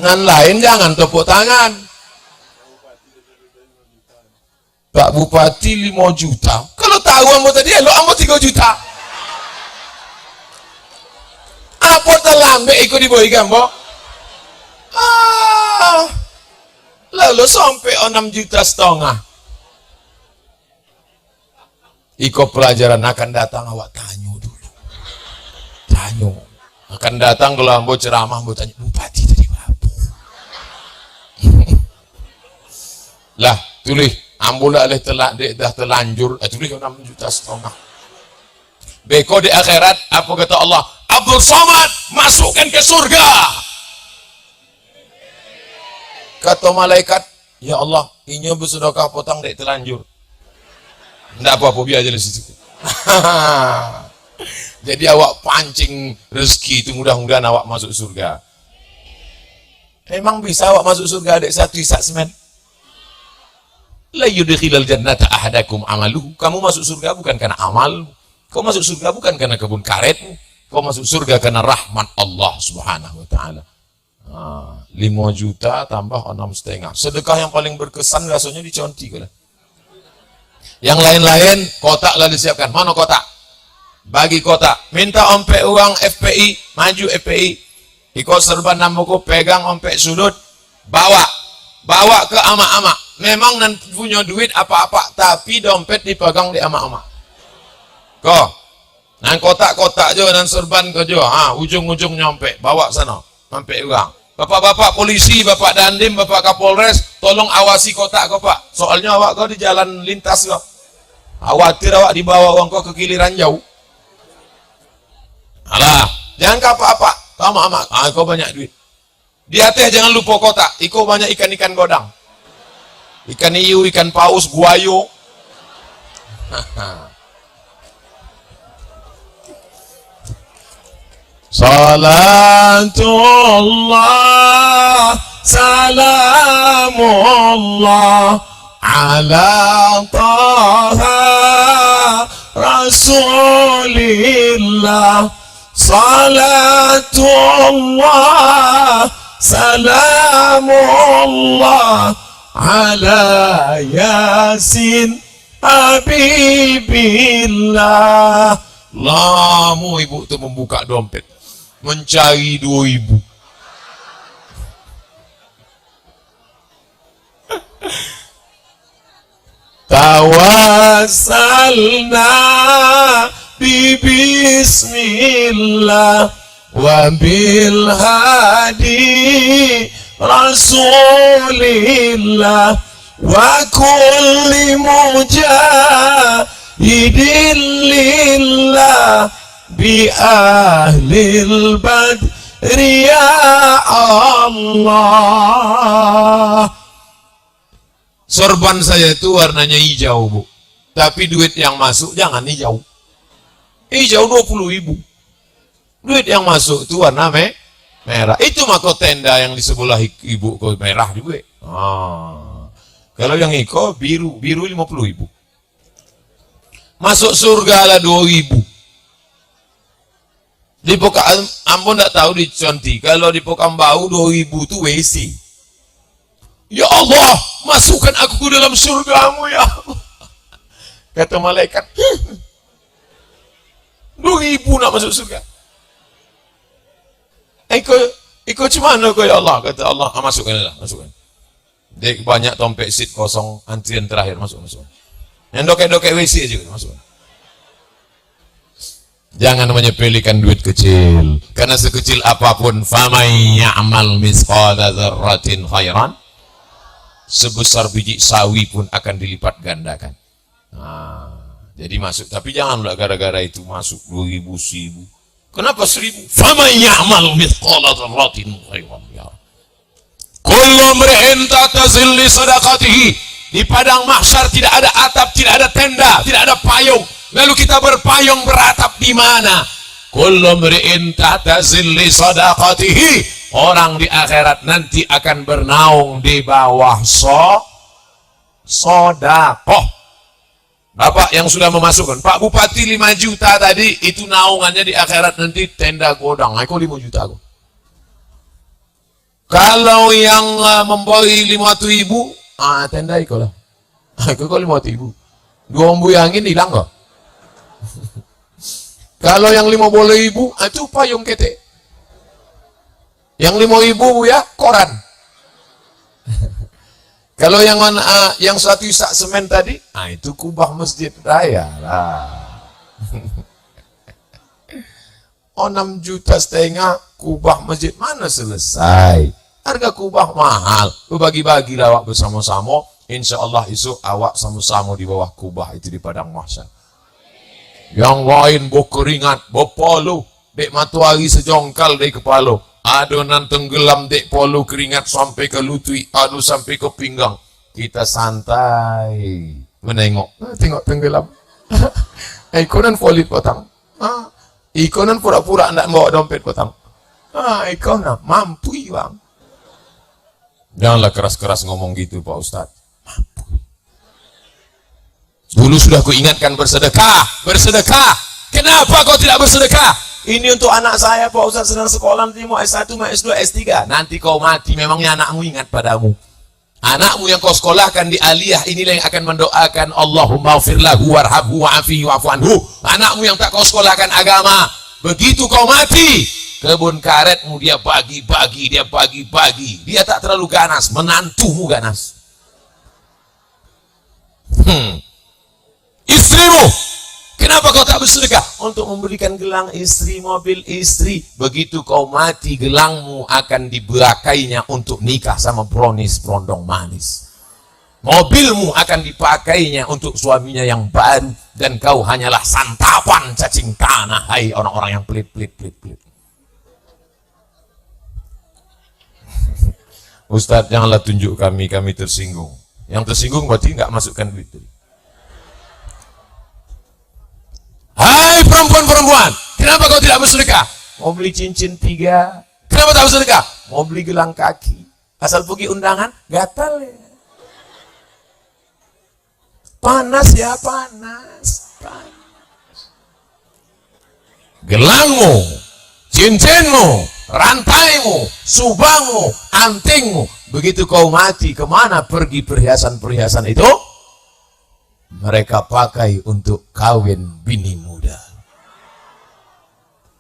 Ngan lain jangan tepuk tangan. Pak Bupati 5 juta. Kalau tahu ambo tadi elok ambo 3 juta. Apa terlambat ikut diboy gambo? Lalu sampai 6,5 juta. Iko pelajaran akan datang awak tanya dulu. Tanya. Akan datang kalau ambo ceramah ambo tanya, Bupati tadi berapa? Lah, tulis ambo dah terlanjur, tulis 6,5 juta. Beko di akhirat apa kata Allah? Abdul Somad masukkan ke surga. Kata malaikat, ya Allah, ini bersedekah potong dek terlanjur. Tidak apa-apa, biar aja di situ. Jadi awak pancing rezeki itu, mudah-mudahan awak masuk surga. Emang bisa awak masuk surga adik 1 isak semen? La yudkhilal jannata ahadakum amaluhu. Kamu masuk surga bukan karena amal. Kau masuk surga bukan karena kebun karetmu. Kau masuk surga karena rahmat Allah Subhanahu wa taala. 5 juta tambah 6,5. Sedekah yang paling berkesan rasanya di Conti kan. Yang lain-lain kotak lah disiapkan. Mana kotak? Bagi kotak. Minta ompek uang FPI, maju FPI. Iko serban namuku pegang ompek sudut, bawa ke ama-ama. Memang nanti punya duit apa-apa, tapi dompet dipegang di ama-ama. Kok? Nan kotak-kotak jo dan serban ke jo. Ujung-ujung nyampe, bawa sana, ompek uang. Bapak-bapak polisi, bapak dandim, bapak kapolres, tolong awasi kotak kau pak. Soalnya awak kau di jalan lintas kau. Khawatir awak dibawa uang kau ke giliran jauh. Alah, jangan ke apa-apa. Sama-sama, kau banyak duit. Di atas jangan lupa kotak. Iko banyak ikan-ikan godang. Ikan hiu, ikan paus, buayo. Salatullah salamullah ala taha rasulillah. Salatullah salamullah ala yasin habibillah. Lama ibu itu membuka dompet mencari 2.000. Tawassalna bi bismillah wa bil hadi rasulillah wa kulli mujahidin lillah bi ahlil badri ya Allah. Sorban saya itu warnanya hijau, Bu. Tapi duit yang masuk jangan hijau. Hijau 20.000. Duit yang masuk itu warna merah. Itu mako tenda yang di sebelah ibu kok merah juga. Kalau yang iko biru 50.000. Masuk surga lah 2.000. Di Poka Ambon tidak tahu di Conti. Kalau di Pokambau 2.000 itu WC. Ya Allah, masukkan aku ke dalam surgamu ya Allah. Kata malaikat, 2.000 nak masuk surga. Ikut cemana kau ya Allah? Kata Allah, masukkan lah, masukkan. Dek banyak tompek seat kosong, antrian terakhir, masuk. Yang dokek-dokek WC juga, masukkan. Jangan menyepelekan duit kecil, karena sekecil apapun, famay ya'mal misqala dzarratin khairan, sebesar biji sawi pun akan dilipat gandakan. Jadi masuk, tapi janganlah gara-gara itu masuk 2.000, 1.000. Kenapa 1.000? Famay ya'mal misqala dzarratin khairan yara. Kullu mri'in tahta zilli sadaqatihi. Di padang mahsyar tidak ada atap, tidak ada tenda, tidak ada payung. Lalu kita berpayung beratap di mana? Kullu mri'in tahta zilli sadaqatihi. Orang di akhirat nanti akan bernaung di bawah sodakoh. Bapak yang sudah memasukkan, Pak Bupati 5 juta tadi, itu naungannya di akhirat nanti tenda godang. Aku 5 juta aku. Kalau yang memboi 500.000, tenda itu lah. Aku kok 500.000. 2 embu angin hilang kok. Kalau yang 50.000, itu payung ketek. Yang 5.000 ya koran. Kalau yang yang 1 sak semen tadi, itu kubah masjid raya lah. 6,5 juta kubah masjid, mana selesai? Harga kubah mahal. Bagi-bagi awak bersama-sama. Insya Allah esok awak sama-sama di bawah kubah itu di padang mahsyar. Yang lain berkeringat, berpalu, dek matahari sejongkal dari kepala. Adonan tenggelam dek polu keringat sampai ke lutut, aduh sampai ke pinggang. Kita santai menengok, tengok tenggelam. Ikonan volley potang. Ikonan pura-pura nak bawa dompet potang. Ikonan mampu bang. Janganlah keras-keras ngomong gitu Pak Ustadz. Mampu. Dulu sudah kuingatkan bersedekah. Kenapa kau tidak bersedekah? Ini untuk anak saya Pak Ustadz sedang sekolah, nanti mau S1, mau S2, S3. Nanti kau mati, memangnya anakmu ingat padamu. Anakmu yang kau sekolahkan di aliyah, inilah yang akan mendoakan Allahumma ghfir lahu warhamhu wa'afihi wa'fu anhu. Anakmu yang tak kau sekolahkan agama, begitu kau mati, kebun karetmu dia bagi-bagi, dia tak terlalu ganas, menantumu ganas. Istrimu, kenapa kau tak bersedekah? Untuk memberikan gelang istri, mobil istri. Begitu kau mati, gelangmu akan dibakainya untuk nikah sama bronis brondong manis. Mobilmu akan dipakainya untuk suaminya yang baru. Dan kau hanyalah santapan cacing tanah. Hai orang-orang yang pelit. Ustadz, janganlah tunjuk kami tersinggung. Yang tersinggung berarti nggak masukkan duit. Hai perempuan, kenapa kau tidak bersedekah? Mau beli cincin 3. Kenapa tak bersedekah? Mau beli gelang kaki. Asal pergi undangan, gatal ya. Panas ya, panas. Gelangmu, cincinmu, rantaimu, subangmu, antingmu. Begitu kau mati, kemana pergi perhiasan-perhiasan itu? Mereka pakai untuk kawin bini muda.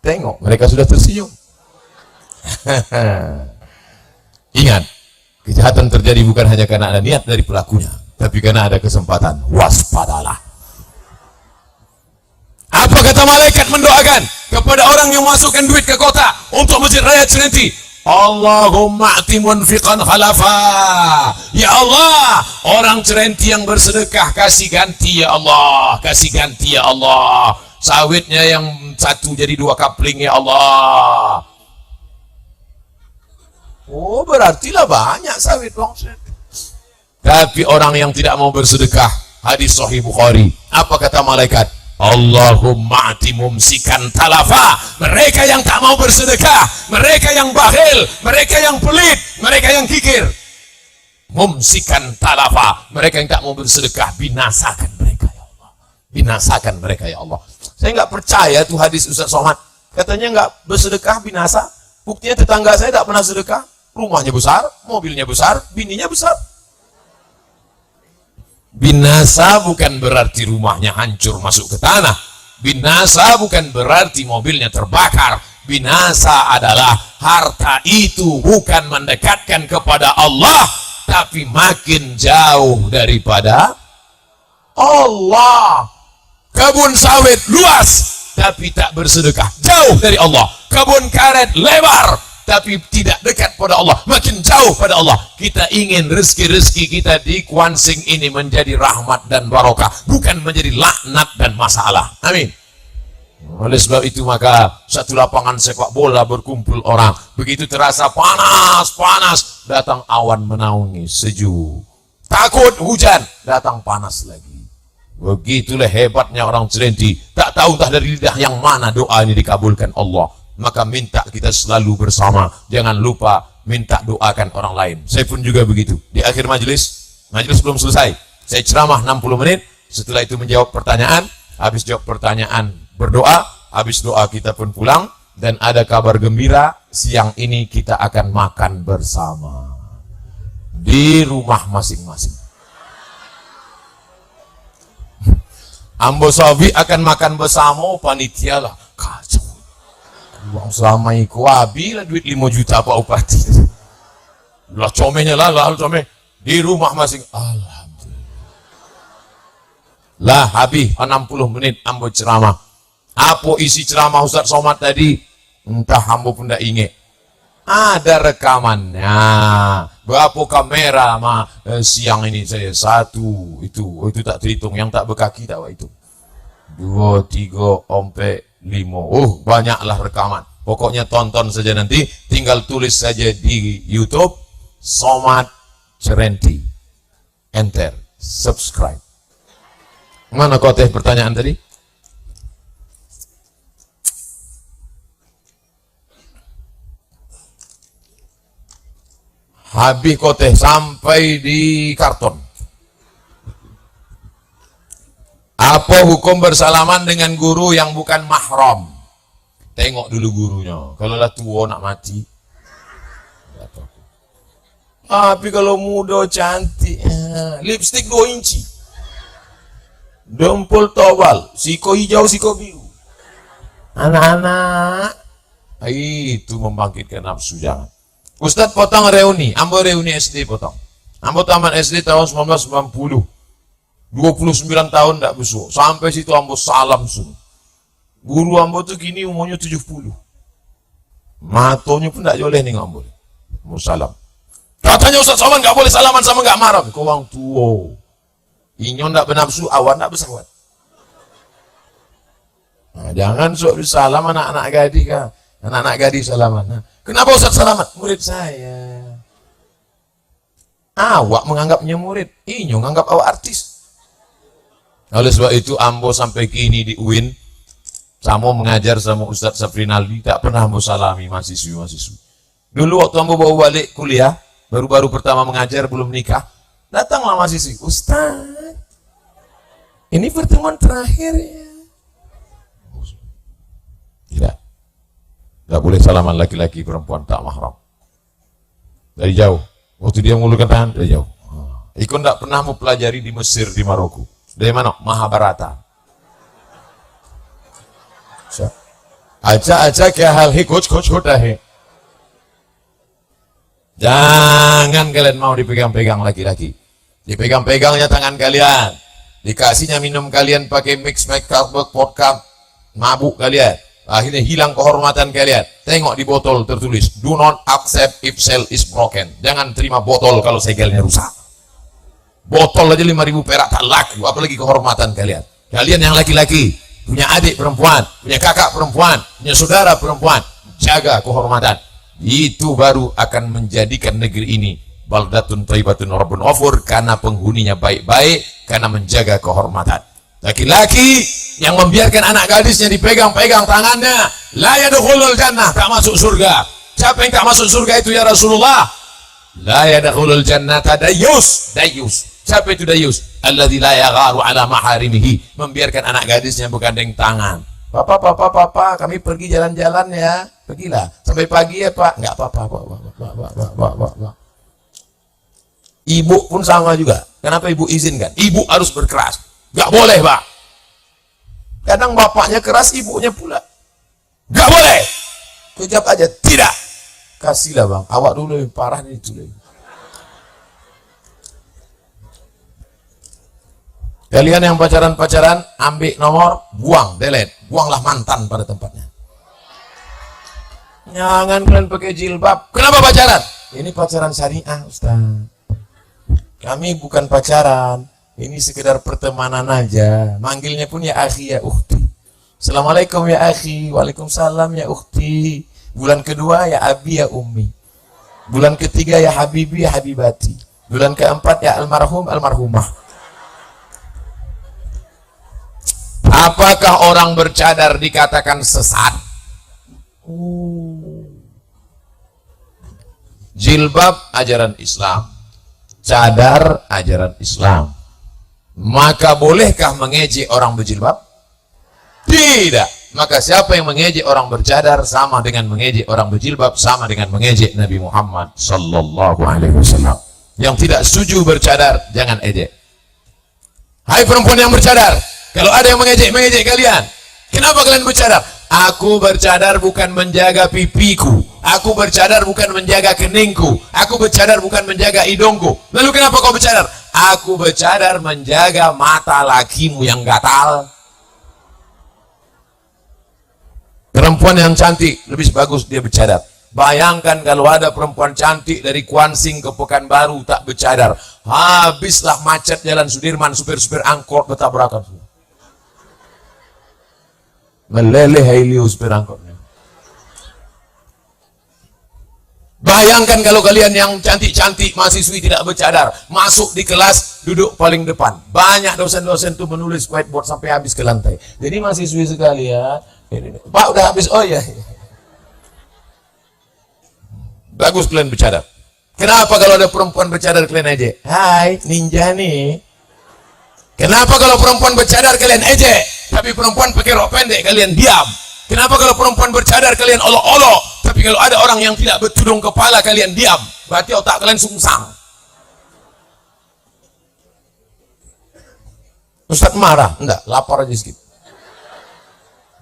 Tengok, mereka sudah tersenyum. Ingat, kejahatan terjadi bukan hanya karena ada niat dari pelakunya, tapi karena ada kesempatan. Waspadalah. Apa Apa kata malaikat mendoakan kepada orang yang masukkan duit ke kota untuk Masjid Raya Cirenti? Allahumma ati munfiqan khalafa. Ya Allah, orang Cirenti yang bersedekah kasih ganti ya Allah, kasih ganti ya Allah. Sawitnya yang satu jadi 2 kapling ya Allah. Oh, berartilah banyak sawit bang. Tapi orang yang tidak mau bersedekah, hadis Sahih Bukhari, apa kata malaikat? Allahumma ati mumsikan talafa. Mereka yang tak mau bersedekah, mereka yang bakhil, mereka yang pelit, mereka yang kikir, mumsikan talafa, mereka yang tak mau bersedekah, binasakan mereka ya Allah, binasakan mereka ya Allah. Saya nggak percaya tuh hadis Ustaz Somad, katanya nggak bersedekah binasa. Buktinya tetangga saya tak pernah sedekah, rumahnya besar, mobilnya besar, bininya besar. Binasa bukan berarti rumahnya hancur masuk ke tanah. Binasa bukan berarti mobilnya terbakar. Binasa adalah harta itu bukan mendekatkan kepada Allah, tapi makin jauh daripada Allah. Kebun sawit luas tapi tak bersedekah, jauh dari Allah. Kebun karet lebar tapi tidak dekat pada Allah, makin jauh pada Allah. Kita ingin rezeki-rezeki kita di Kuansing ini menjadi rahmat dan barokah, bukan menjadi laknat dan masalah. Amin. Oleh sebab itu maka satu lapangan sepak bola berkumpul orang, begitu terasa panas, datang awan menaungi sejuk. Takut hujan, datang panas lagi. Begitulah hebatnya orang Cirenti, tak tahu entah dari lidah yang mana doa ini dikabulkan Allah. Maka minta kita selalu bersama, jangan lupa minta doakan orang lain. Saya pun juga begitu. Di akhir majelis belum selesai, saya ceramah 60 menit, setelah itu menjawab pertanyaan, habis jawab pertanyaan berdoa, habis doa kita pun pulang, dan ada kabar gembira, siang ini kita akan makan bersama di rumah masing-masing. Ambo Sabi akan makan bersama, panitia lah kacau. Uang selama iku habis lah duit 5 juta Pak Upati. Lah comenya lah comeh di rumah masing. Alhamdulillah. Lah habis 60 menit ambo ceramah. Apa isi ceramah Ustaz Somad tadi? Entah ambo pun tak ingat. Ada rekamannya. Berapa kamera siang ini saya? 1 itu tak terhitung, yang tak berkaki tak itu. 2, 3, 4, 5. Oh, banyaklah rekaman. Pokoknya tonton saja nanti, tinggal tulis saja di YouTube Somad Cirenti. Enter, subscribe. Mana kau teh pertanyaan tadi? Habis kau teh sampai di karton. Apa hukum bersalaman dengan guru yang bukan mahram? Tengok dulu gurunya. Kalau lah tua nak mati. Tapi kalau muda cantik, lipstick 2 inci, dempul tebal, siko hijau, siko biru. Anak-anak, itu membangkitkan nafsu, jangan. Ustadz potong reuni, ambo reuni SD potong. Ambo taman SD tahun 1990. 29 tahun tak besok. Sampai situ ambo salam sun. Guru ambo tuh gini umurnya 70. Matonya pun tak boleh nih ambo. Ambo salam. Katanya Ustaz Somad nggak boleh salaman sama nggak marah. Kau orang tua. Inyo ndak bernafsu, awan ndak bersawat. Nah, jangan sok salam anak-anak gadis kan. Anak-anak gadis salaman. Nah, kenapa Ustaz salaman? Murid saya. Awak menganggapnya murid. Inyo menganggap awak artis. Oleh sebab itu ambo sampai kini di UIN sama mengajar sama Ustadz Safrinaldi, tak pernah ambo salami mahasiswi. Dulu waktu ambo bawa balik kuliah, baru-baru pertama mengajar belum nikah, datanglah mahasiswi, Ustadz, ini pertemuan terakhir ya. Tidak boleh salaman laki-laki perempuan tak mahram. Dari jauh, waktu dia mengulurkan tangan dari jauh. Ikut tidak pernah mau pelajari di Mesir, di Maroko. Dari mana? Mahabharata. Aja kya hal hi kuch hota hai. Jangan kalian mau dipegang-pegang laki-laki. Dipegang-pegangnya tangan kalian. Dikasihnya minum kalian pakai mix make up vodka. mabuk kalian. Akhirnya hilang kehormatan kalian. Tengok di botol tertulis, do not accept if seal is broken. Jangan terima botol kalau segelnya rusak. Botol aja 5.000 perak tak laku, apalagi kehormatan kalian. Kalian yang laki-laki, punya adik perempuan, punya kakak perempuan, punya saudara perempuan, jaga kehormatan. Itu baru akan menjadikan negeri ini baldatun thayyibatun rabbun ghafur, karena penghuninya baik-baik, karena menjaga kehormatan. Laki-laki yang membiarkan anak gadisnya dipegang-pegang tangannya, la yadkhulul jannah, tak masuk surga. Siapa yang tak masuk surga itu ya Rasulullah? La yadkhulul jannata dayyus. Dayyus. Siapa itu dayyus? Alladzi la yagharu ala maharimihi, membiarkan anak gadisnya bergandeng tangan. Papa, kami pergi jalan-jalan ya. Pergilah. Sampai pagi ya, Pak. Enggak apa-apa, Pak. Ibu pun sama juga. Kenapa ibu izinkan? Ibu harus berkeras. Enggak boleh, Pak. Kadang bapaknya keras, ibunya pula. Enggak boleh. Kejap aja. Tidak. Kasihlah, Bang. Awak dulu yang parah nih itu. Kalian yang pacaran-pacaran, ambil nomor, buang, delete. Buanglah mantan pada tempatnya. Jangan kalian pakai jilbab. Kenapa pacaran? Ini pacaran syariah, Ustaz. Kami bukan pacaran. Ini sekedar pertemanan aja. Manggilnya pun ya akhi, ya ukhti. Assalamualaikum ya akhi. Waalaikumsalam ya ukhti. Bulan kedua ya abi, ya ummi. Bulan ketiga ya habibi, ya habibati. Bulan keempat ya almarhum, almarhumah. Apakah orang bercadar dikatakan sesat? Jilbab ajaran Islam, cadar ajaran Islam. Maka bolehkah mengejek orang berjilbab? Tidak. Maka siapa yang mengejek orang bercadar sama dengan mengejek orang berjilbab, sama dengan mengejek Nabi Muhammad sallallahu alaihi wasallam. Yang tidak setuju bercadar, jangan ejek. Hai perempuan yang bercadar, kalau ada yang mengejek kalian, kenapa kalian bercadar? Aku bercadar bukan menjaga pipiku, aku bercadar bukan menjaga keningku, aku bercadar bukan menjaga hidungku. Lalu kenapa kau bercadar? Aku bercadar menjaga mata lakimu yang gatal. Perempuan yang cantik lebih bagus dia bercadar. Bayangkan kalau ada perempuan cantik dari Kuansing ke Pekanbaru tak bercadar, habislah macet jalan Sudirman, supir-supir angkot bertabrakan. Meleleh Helios supir angkotnya. Bayangkan kalau kalian yang cantik-cantik mahasiswi tidak bercadar, masuk di kelas duduk paling depan. Banyak dosen-dosen tuh menulis whiteboard sampai habis ke lantai. Jadi mahasiswi sekalian, Pak udah habis, oh ya. Bagus kalian bercadar. Kenapa kalau ada perempuan bercadar kalian ejek? Hai, ninja nih. Kenapa kalau perempuan bercadar kalian ejek, tapi perempuan pakai rok pendek kalian diam? Kenapa kalau perempuan bercadar kalian olok-olok, tapi kalau ada orang yang tidak bertudung kepala kalian diam? Berarti otak kalian sungsang. Ustaz marah? Enggak, lapar aja sedikit.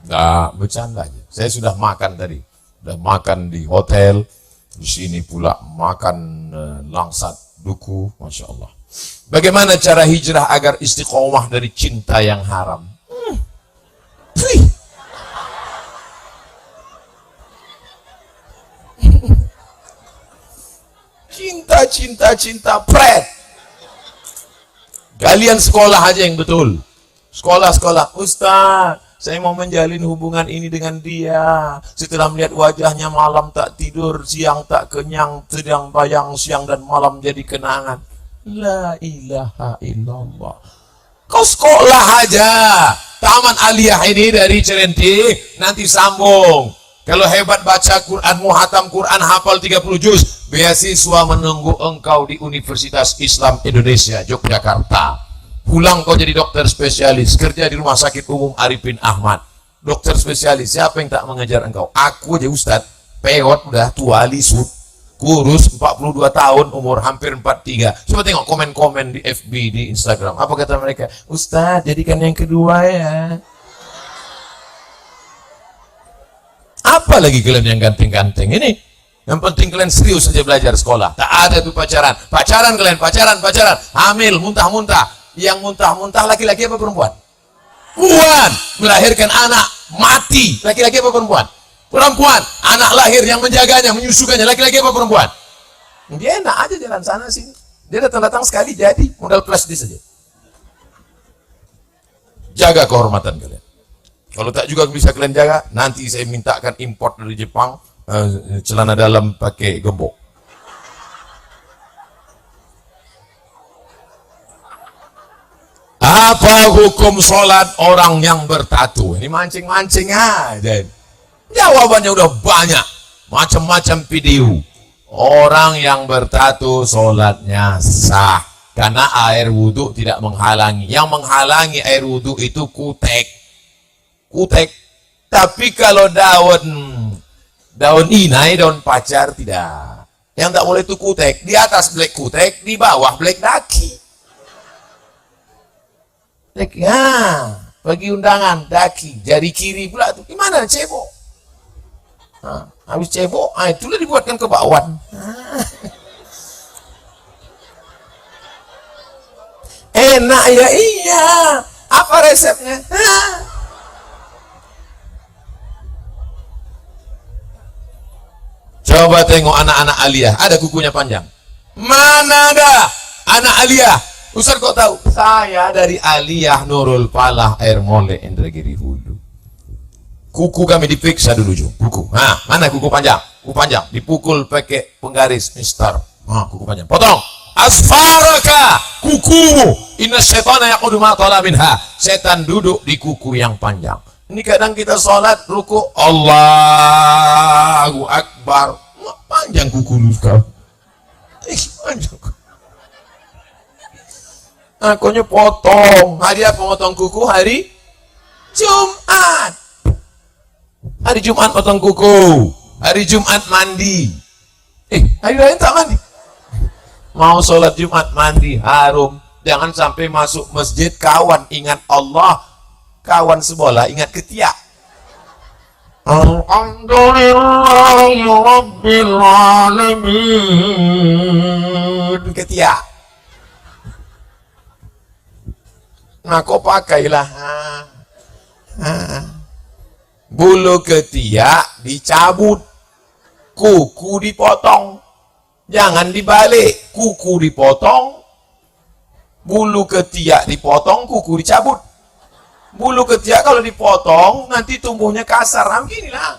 Enggak, bercanda aja. Saya sudah makan tadi. Sudah makan di hotel. Di sini pula makan langsat duku, Masya Allah. Bagaimana cara hijrah agar istiqomah dari cinta yang haram? Cinta, pret. Kalian sekolah aja yang betul. Sekolah. Ustaz, saya mau menjalin hubungan ini dengan dia. Setelah melihat wajahnya malam tak tidur, siang tak kenyang, sedang bayang siang dan malam jadi kenangan. La ilaha illallah. Kau sekolah aja. Taman Aliyah ini dari Cerenti, nanti sambung. Kalau hebat baca Quran, muhatam Quran, hafal 30 juz, beasiswa menunggu engkau di Universitas Islam Indonesia, Yogyakarta. Pulang kau jadi dokter spesialis, kerja di Rumah Sakit Umum Arifin Ahmad. Dokter spesialis, siapa yang tak mengejar engkau? Aku aja Ustadz, peot udah tua, lisut, kurus, 42 tahun, umur hampir 43. Coba tengok komen-komen di FB, di Instagram. Apa kata mereka? Ustadz, jadikan yang kedua ya. Apa lagi kalian yang ganteng-ganteng ini? Yang penting kalian serius saja belajar sekolah. Tak ada tuh pacaran. Pacaran kalian, pacaran. Hamil, muntah-muntah. Yang muntah-muntah laki-laki apa perempuan? Melahirkan anak mati. Laki-laki apa perempuan? Perempuan. Anak lahir yang menjaganya, menyusukannya, laki-laki apa perempuan? Dia enak aja jalan sana sini. Dia datang-datang sekali jadi, modal plastik saja. Jaga kehormatan kalian. Kalau tak juga bisa kalian jaga, nanti saya mintakan import dari Jepang, celana dalam pakai gembok. Apa hukum sholat orang yang bertatu? Ini mancing-mancing aja. Jawabannya udah banyak, macam-macam video. Orang yang bertatu sholatnya sah, karena air wudhu tidak menghalangi. Yang menghalangi air wudhu itu kutek. Tapi kalau daun inai, daun pacar tidak. Yang tak boleh itu kutek. Di atas black kutek, di bawah black daki. Bagi undangan daki, jari kiri pula tuh. Gimana cebok? Habis cebok, itulah dibuatkan ke bakwan. Enak ya, iya. Apa resepnya? Coba tengok anak-anak aliyah, ada kukunya panjang. Mana ada anak aliyah? Ustaz kok tahu? Saya dari aliyah Nurul Falah Air Mole Indragiri Hulu. Kuku kami diperiksa dulu, Ju. Kuku. Mana kuku panjang? Kuku panjang dipukul pakai penggaris mister. Kuku panjang. Potong. Asfaraka, kukumu. Inna syaitana yaqudu ma tala minha. Setan duduk di kuku yang panjang. Ini kadang kita sholat ruku, Allahu Akbar. Panjang kuku lu sekarang. Panjang. Akunya potong. Hari apa potong kuku? Hari Jumat. Hari Jumat potong kuku. Hari Jumat mandi. Hari lain tak mandi. Mau sholat Jumat mandi harum. Jangan sampai masuk masjid kawan ingat Allah, kawan sebelah ingat ketiak. Alhamdulillahi Rabbil Alamin. Ketiak. Nah, kau pakailah. Bulu ketiak dicabut, kuku dipotong. Jangan dibalik, kuku dipotong, bulu ketiak dipotong, kuku dicabut. Bulu ketiak kalau dipotong nanti tumbuhnya kasar. Beginilah.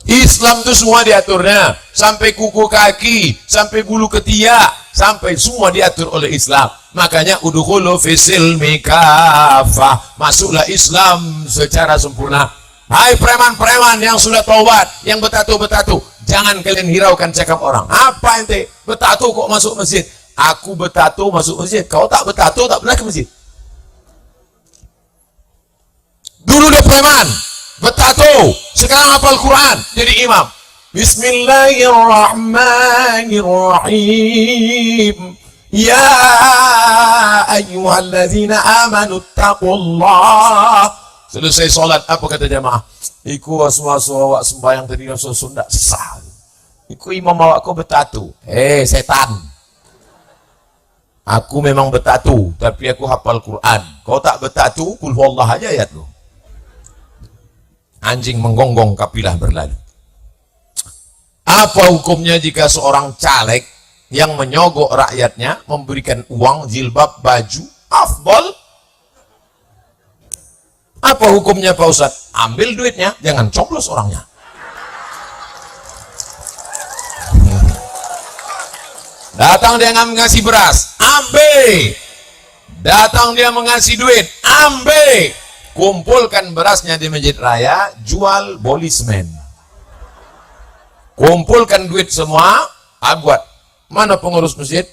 Islam itu semua diaturnya, sampai kuku kaki, sampai bulu ketiak, sampai semua diatur oleh Islam. Makanya udkhulu fisilmi kafah, masuklah Islam secara sempurna. Hai preman-preman yang sudah taubat, yang bertatu-bertatu, jangan kalian hiraukan cakap orang. Apa ente bertatu kok masuk masjid? Aku bertatu masuk masjid, kau tak bertatu tak pernah ke masjid. Dulu dia preman bertatu, sekarang hafal Quran jadi imam. Bismillahirrahmanirrahim. Ya ayyuhalladzina amanu taqullah. Selesai sholat, apa kata jamaah? Iku waswa-waswa awak sembahyang tadi Sunda sah. Iku imam awak kau bertatu. Setan. Aku memang bertatu, tapi aku hafal Quran. Kau tak bertatu, kul huwallah aja ayat lu. Anjing menggonggong, kapilah berlalu. Apa hukumnya jika seorang caleg yang menyogok rakyatnya, memberikan uang, jilbab, baju, afdal? Apa hukumnya Pak Ustadz? Ambil duitnya, jangan coblos orangnya. Datang dia ngasih beras, ambil. Datang dia mengasih duit, ambil. Kumpulkan berasnya di masjid raya, jual bolismen. Kumpulkan duit semua, buat. Mana pengurus masjid?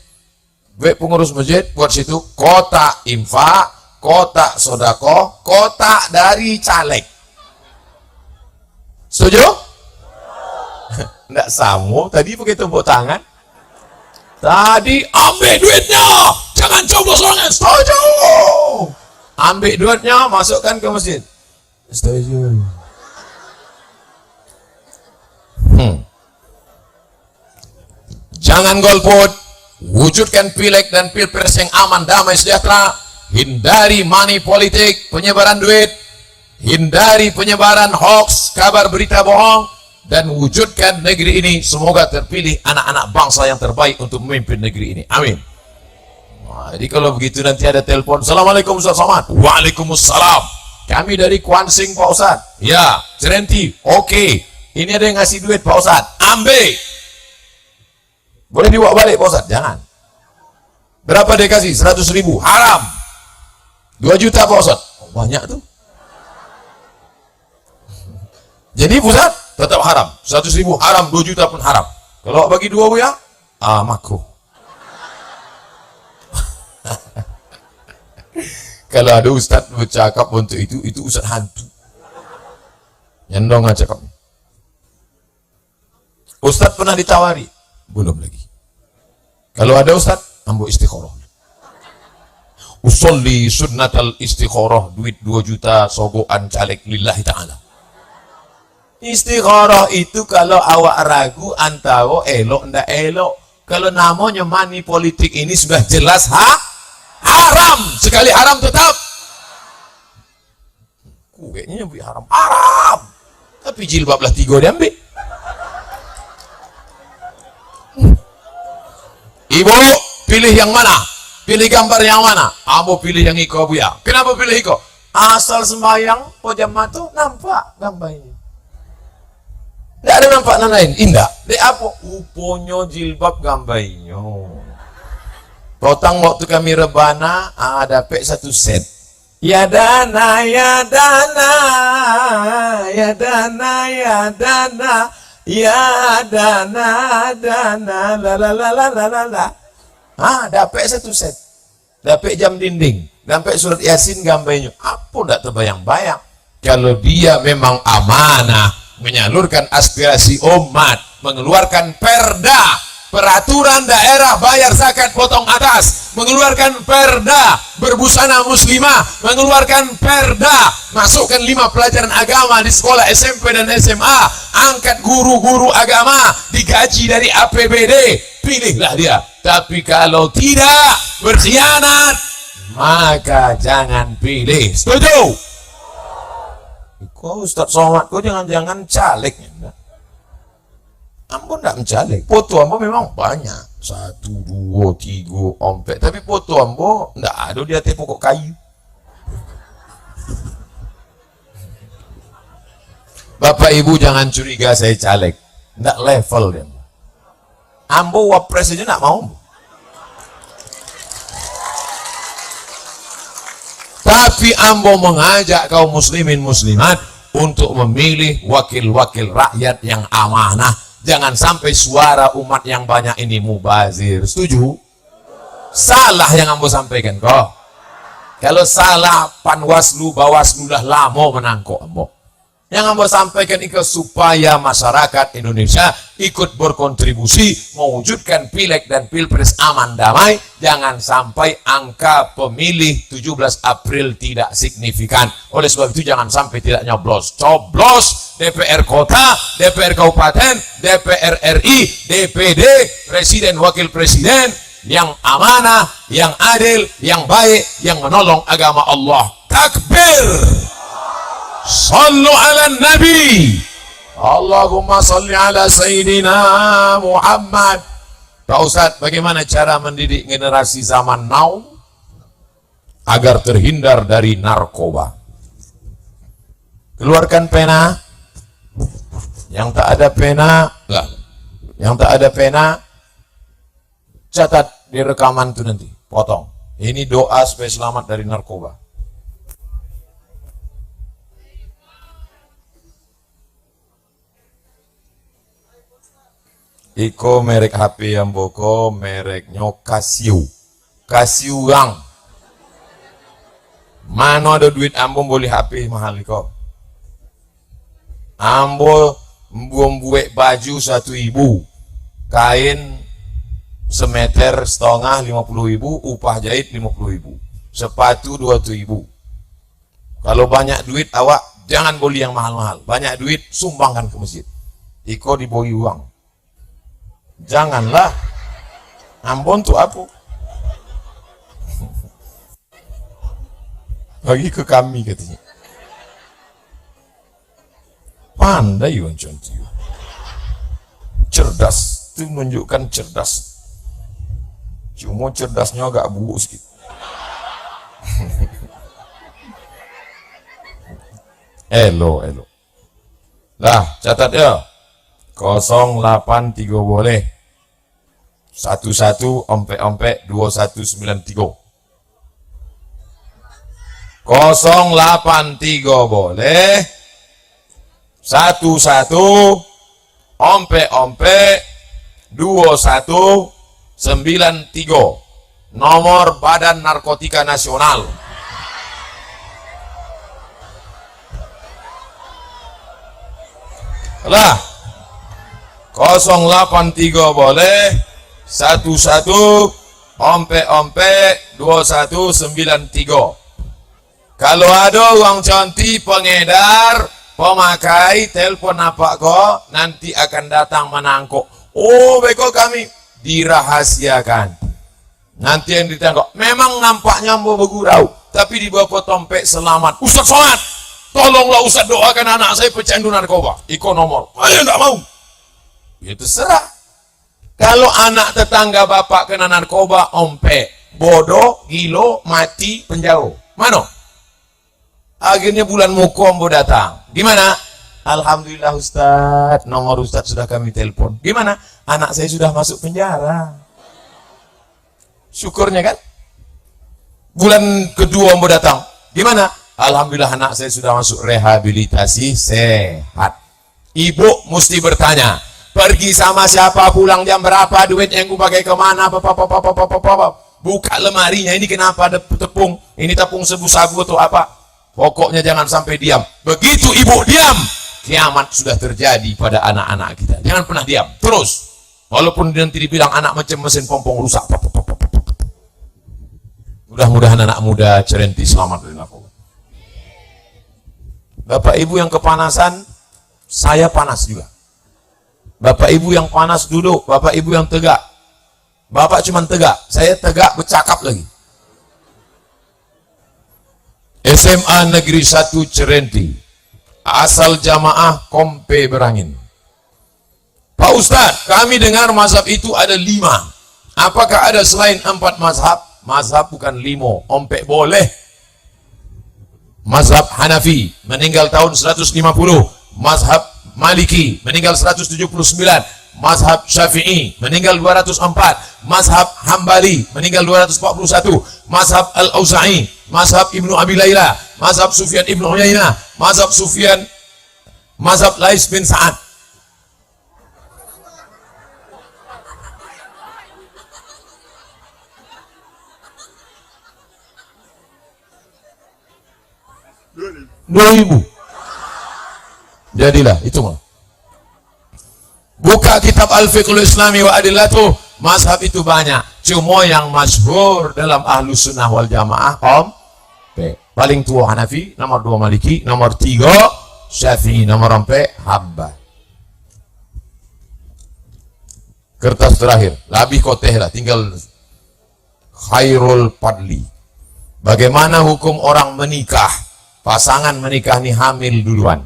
Pengurus masjid buat situ kotak infak, kotak sodako, kotak dari caleg. Setuju? Enggak sama, tadi pakai tepuk tangan. Tadi ambil duitnya, jangan coblos orangnya. Setuju? Ambil duitnya, masukkan ke masjid. Setuju. Jangan golput, wujudkan pileg dan pilpres yang aman, damai, sejahtera. hindari money politik, penyebaran duit, hindari penyebaran hoax, kabar berita bohong, dan wujudkan negeri ini semoga terpilih anak-anak bangsa yang terbaik untuk memimpin negeri ini. Amin. Nah, jadi kalau begitu nanti ada telepon, Assalamualaikum Ustaz Somad. Waalaikumsalam. Kami dari Kuansing Pak Ustaz. Ya, Cerenti. Oke. Ini ada yang ngasih duit Pak Ustaz. Ambil. Boleh dibawa balik Pak Ustaz? Jangan. Berapa dia kasih? 100.000. Haram. 2 juta Pak Ustaz. Oh, banyak tuh. Jadi pusat tetap haram. 100.000 haram, 2 juta pun haram. Kalau bagi 2 ya, makruh. Kalau ada ustaz bercakap untuk itu ustaz hantu. Nyendong aja cakap. Ustaz pernah ditawari? Belum lagi. Kalau ada ustaz, ambo istikharah. Usolli sunnatal istikharah, duit 2 juta sogokan caleg lillahi ta'ala. Istikharah itu kalau awak ragu antara elok ndak elok. Kalau namanya money politik ini sudah jelas haram. Sekali haram tetap. Kayaknya nyebut haram. Tapi jilbab lah 3 diambil. Ibu pilih yang mana? Pilih gambar yang mana? Ambo pilih yang iko bu ya. Kenapa pilih iko? Asal sembahyang pojam mata nampak gambarnya. Tidak ada nampak lain, indah. Dek apa? Uponyo jilbab gambarnya. Potang waktu kami rebana, ada pek 1 set. Ya dana, ya dana, ya dana, ya dana, ya dana, dana, la la la la la la la. Dapat 1 set. Dapat jam dinding. Dapat surat Yasin gambarnya. Apa tidak terbayang-bayang? Kalau dia memang amanah, menyalurkan aspirasi umat, mengeluarkan perda, peraturan daerah bayar zakat potong atas, mengeluarkan perda berbusana muslimah, mengeluarkan perda masukkan 5 pelajaran agama di sekolah SMP dan SMA, angkat guru-guru agama digaji dari APBD, pilihlah dia. Tapi kalau tidak, berkhianat, maka jangan pilih. Setuju? Kau Ustaz Somad, kau jangan-jangan caleg. Ambo tidak mencalek. Foto ambo memang banyak. 1, 2, 3, 4. Tapi foto ambo tidak ada di atas pokok kayu. Bapak Ibu jangan curiga saya caleg. Tidak level dia. Ambo wapres aja tidak mau. Tapi ambo mengajak kaum muslimin muslimat untuk memilih wakil-wakil rakyat yang amanah. Jangan sampai suara umat yang banyak ini mubazir. Setuju? Salah yang ambo sampaikan kok. Kalau salah, Panwaslu, Bawaslu lah lama menangkok ambo. Yang ambo sampaikan itu supaya masyarakat Indonesia ikut berkontribusi mewujudkan pileg dan pilpres aman damai. Jangan sampai angka pemilih 17 April tidak signifikan. Oleh sebab itu jangan sampai tidak nyoblos. Coblos DPR kota, DPR kabupaten, DPR RI, DPD, presiden wakil presiden yang amanah, yang adil, yang baik, yang menolong agama Allah. Takbir. Sallu ala Nabi. Allahumma salli ala Sayyidina Muhammad. Pak Ustadz, bagaimana cara mendidik generasi zaman now agar terhindar dari narkoba? Keluarkan pena. Yang tak ada pena, yang tak ada pena, catat di rekaman itu nanti, potong. Ini doa supaya selamat dari narkoba. Iko merek HP yang boko, mereknya Casio. Casio yang mana ada duit ambo boleh HP mahal iko. Ambo membuat baju 1.000, kain semeter setengah 50.000, upah jahit 50.000, sepatu 20.000. Kalau banyak duit awak jangan beli yang mahal-mahal. Banyak duit sumbangkan ke masjid. Iko diboi uang. Janganlah. Ambon tuh apa? bagi ke kami katanya. Pandai Wan Conti, cerdas, itu menunjukkan cerdas. Cuma cerdasnya agak buruk sedikit. Elo. Lah, catat ya. 083 boleh. 11 ompek 2193. 083 boleh. 11 ompek 2193. Nomor Badan Narkotika Nasional. Lah 083 boleh, 11 ompek 2193. Kalau ada orang cantik pengedar pemakai telepon apa kok, nanti akan datang menangkap. Oh beko kami dirahasiakan. Nanti yang ditangkap memang nampaknya mau bergurau, tapi di bawah tompek selamat. Ustaz Somad, tolonglah Ustaz doakan anak saya pecandu narkoba. Iko nomor, saya enggak mau. Ya terserah. Kalau anak tetangga bapak kena narkoba, ompek, bodoh, gilo, mati, penjauh. Mana? Akhirnya bulan Mukombo datang. Gimana? Alhamdulillah Ustaz, nomor Ustaz sudah kami telepon. Gimana? Anak saya sudah masuk penjara. Syukurnya kan? Bulan kedua mau datang. Gimana? Alhamdulillah anak saya sudah masuk rehabilitasi sehat. Ibu mesti bertanya, pergi sama siapa, pulang jam berapa, duit yang gue pakai kemana, buka lemarinya, ini kenapa ada tepung, ini tepung sabu-sabu atau apa. Pokoknya jangan sampai diam. Begitu ibu diam, kiamat sudah terjadi pada anak-anak kita. Jangan pernah diam, terus. Walaupun nanti dibilang anak macam mesin pompong rusak. Mudah-mudahan anak muda Cerenti selamat dari narkoba. Bapak ibu yang kepanasan, saya panas juga. Bapak ibu yang panas duduk, bapak ibu yang tegak. Bapak cuma tegak, saya tegak bercakap lagi. SMA Negeri 1 Cerenti, asal jamaah Kompe Berangin. Pak Ustadz, kami dengar mazhab itu ada 5. Apakah ada selain 4 mazhab? Mazhab bukan 5, ompek boleh. Mazhab Hanafi meninggal tahun 150, mazhab Maliki meninggal 179, mazhab Syafi'i meninggal 204, mazhab Hambali meninggal 241, mazhab Al-Auza'i, mazhab Ibnu Abi Layla, mazhab Sufyan Ibnu Uyainah, mazhab Lais bin Sa'ad. $2.000. Jadilah itu mah. Buka kitab Al-Fiqhul Islami wa Adillatuh, mazhab itu banyak. Cuma yang masyhur dalam Ahlus Sunnah wal Jamaah paling tua Hanafi, nomor 2 Maliki, nomor 3 Syafi'i, nomor 4 Hambal. Kertas terakhir, labih koteh lah, tinggal Khairul Fadli. Bagaimana hukum orang menikah? Pasangan menikah nih hamil duluan.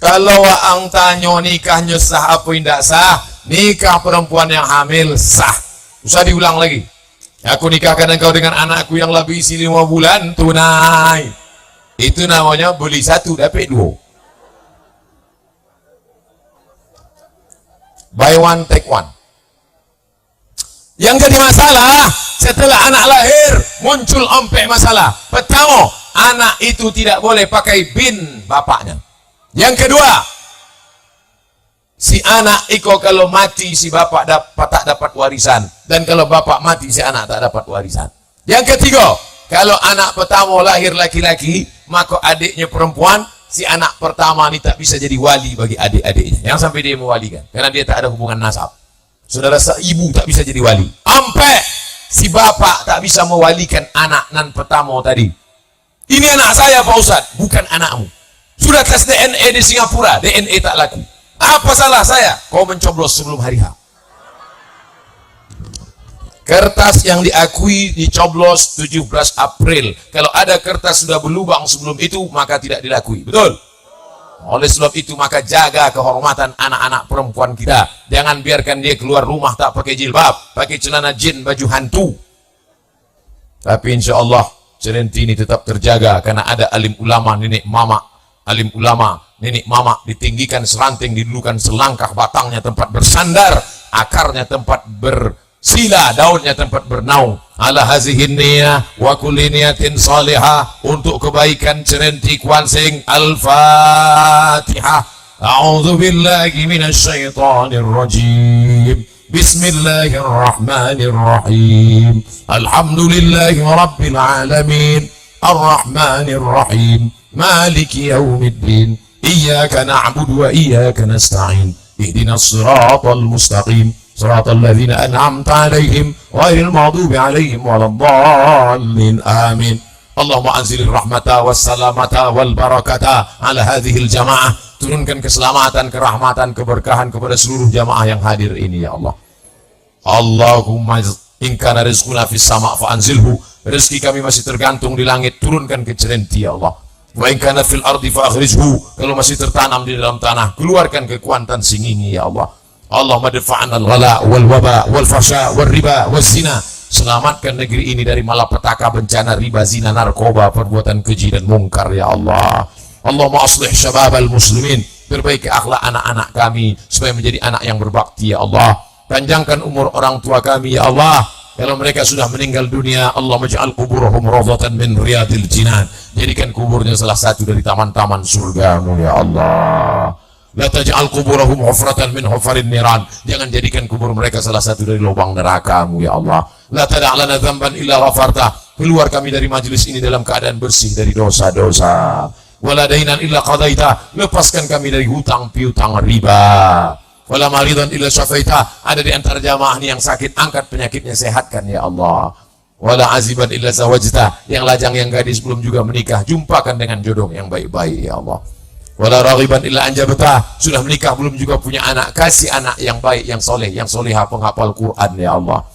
Kalau ang tanyo nikahnya sah apa tidak sah, nikah perempuan yang hamil sah. Usah diulang lagi. Aku nikahkan engkau dengan anakku yang lebih isi 5 bulan tunai. Itu namanya beli 1 dapat 2. Buy one take one. Yang jadi masalah setelah anak lahir muncul ompek masalah. Pertama, anak itu tidak boleh pakai bin bapaknya. Yang kedua, si anak iko kalau mati si bapak tak dapat warisan, dan kalau bapak mati si anak tak dapat warisan. Yang ketiga, kalau anak pertama lahir laki-laki, maka adiknya perempuan, si anak pertama ini tak bisa jadi wali bagi adik-adiknya. Yang sampai dia mewalikan, karena dia tak ada hubungan nasab. Saudara seibu tak bisa jadi wali. Sampai si bapak tak bisa mewalikan anak nan pertama tadi. Ini anak saya Pak Ustadz, bukan anakmu. Sudah tes DNA di Singapura, DNA tak laku. Apa salah saya? Kau mencoblos sebelum hari H. Kertas yang diakui dicoblos 17 April. Kalau ada kertas sudah berlubang sebelum itu, maka tidak dilakui. Betul? Oleh sebab itu, maka jaga kehormatan anak-anak perempuan kita. Jangan biarkan dia keluar rumah tak pakai jilbab, pakai celana jin, baju hantu. Tapi insya Allah Serentini tetap terjaga karena ada alim ulama, nenek mama. Alim ulama, nenek mama ditinggikan seranting, didudukan selangkah, batangnya tempat bersandar, akarnya tempat bersila, daunnya tempat bernaung. Ala hazihin niyah wa kulli niyatin salihah, untuk kebaikan Serenti Kuansing. Al-Fatihah. A'udzu billahi minasy syaithanir rajim. Bismillahirrahmanirrahim. Alhamdulillahi rabbil alamin. Arrahmanir rahim. Maliki yaumiddin. Iyyaka na'budu wa iyyaka nasta'in. Ihdinas siratal mustaqim. Siratal ladzina an'amta 'alaihim ghairil maghdubi 'alaihim waladdallin. Amin. Allahumma anzilir rahmata wassalamata wal barakata ala hadhil jamaah. Turunkan keselamatan, kerahmatan, keberkahan kepada seluruh jamaah yang hadir ini ya Allah. Allahumma in kana rizquna fis sama' fa anzilhu. Rezeki kami masih tergantung di langit, turunkan ke Serenti ya Allah. Wa in kana fil ardi fa akhrijhu. Kalau masih tertanam di dalam tanah, keluarkan ke Kuantan Sing ini ya Allah. Allahumma dafa'na al-ghala wal waba wal fasha wal riba wal zina. Selamatkan negeri ini dari malapetaka, bencana, riba, zina, narkoba, perbuatan keji dan mungkar ya Allah. Allahumma aslih syababal muslimin. Perbaiki akhlak anak-anak kami supaya menjadi anak yang berbakti ya Allah. Panjangkan umur orang tua kami ya Allah. Kalau mereka sudah meninggal dunia, Allah maj'al kuburahum rawdatan min riyadil jinan. Jadikan kuburnya salah satu dari taman-taman surgamu ya Allah. La taj'al kuburahum hufratan min hufarin niran. Jangan jadikan kubur mereka salah satu dari lubang nerakamu ya Allah. La tada' lana dzamban illa ghafarta. Keluar kami dari majelis ini dalam keadaan bersih dari dosa-dosa. Wala dainan illa qadaita. Lepaskan kami dari hutang piutang riba. Wala maridan illa syafaita. Ada di antara jamaah ini yang sakit, angkat penyakitnya, sehatkan ya Allah. Wala aziban illa zawajta. Yang lajang, yang gadis belum juga menikah, jumpakan dengan jodoh yang baik-baik ya Allah. Wala raghiban illa anjabta. Sudah menikah belum juga punya anak, kasih anak yang baik, yang soleh, yang solehah, penghafal Quran ya Allah.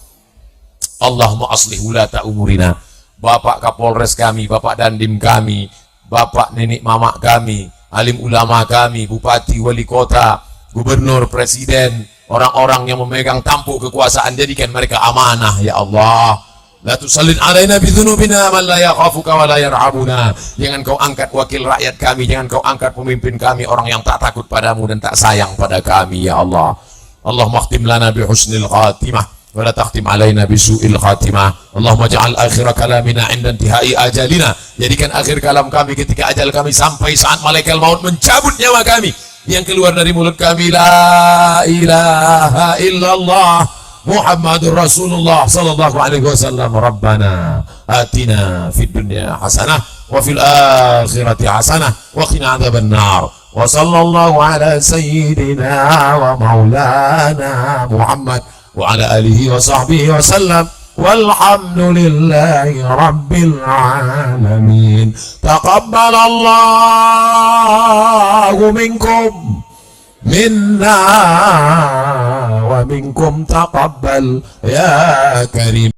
Allahumma aslih wulata umurina. Bapak Kapolres kami, Bapak Dandim kami, Bapak nenek mama kami, alim ulama kami, bupati, wali kota, gubernur, presiden, orang-orang yang memegang tampuk kekuasaan, jadikan mereka amanah ya Allah. La tusallin alaina bidzunubina man la yakhafuka wa la yarhamuna. Jangan kau angkat wakil rakyat kami, jangan kau angkat pemimpin kami orang yang tak takut padamu dan tak sayang pada kami ya Allah. Allahumma khtim lana bi husnil khatimah wa la takhtim alaina bi su'il khatimah. Allahumma ja'al akhir kalamina 'inda intihai ajalina. Jadikan akhir kalam kami ketika ajal kami sampai, saat malaikat maut mencabut nyawa kami, yang keluar dari mulut kami la ilaha illallah Muhammadur Rasulullah sallallahu alaihi wasallam. Rabbana atina fid dunya hasanah wa fil akhirati hasanah wa qina adzaban nar. Wa sallallahu ala sayyidina wa maulana Muhammad wa ala alihi wa sahbihi wa sallam. Walhamdulillahi rabbil alamin. Taqabbalallahu minkum minna wa minkum taqabbal ya karim.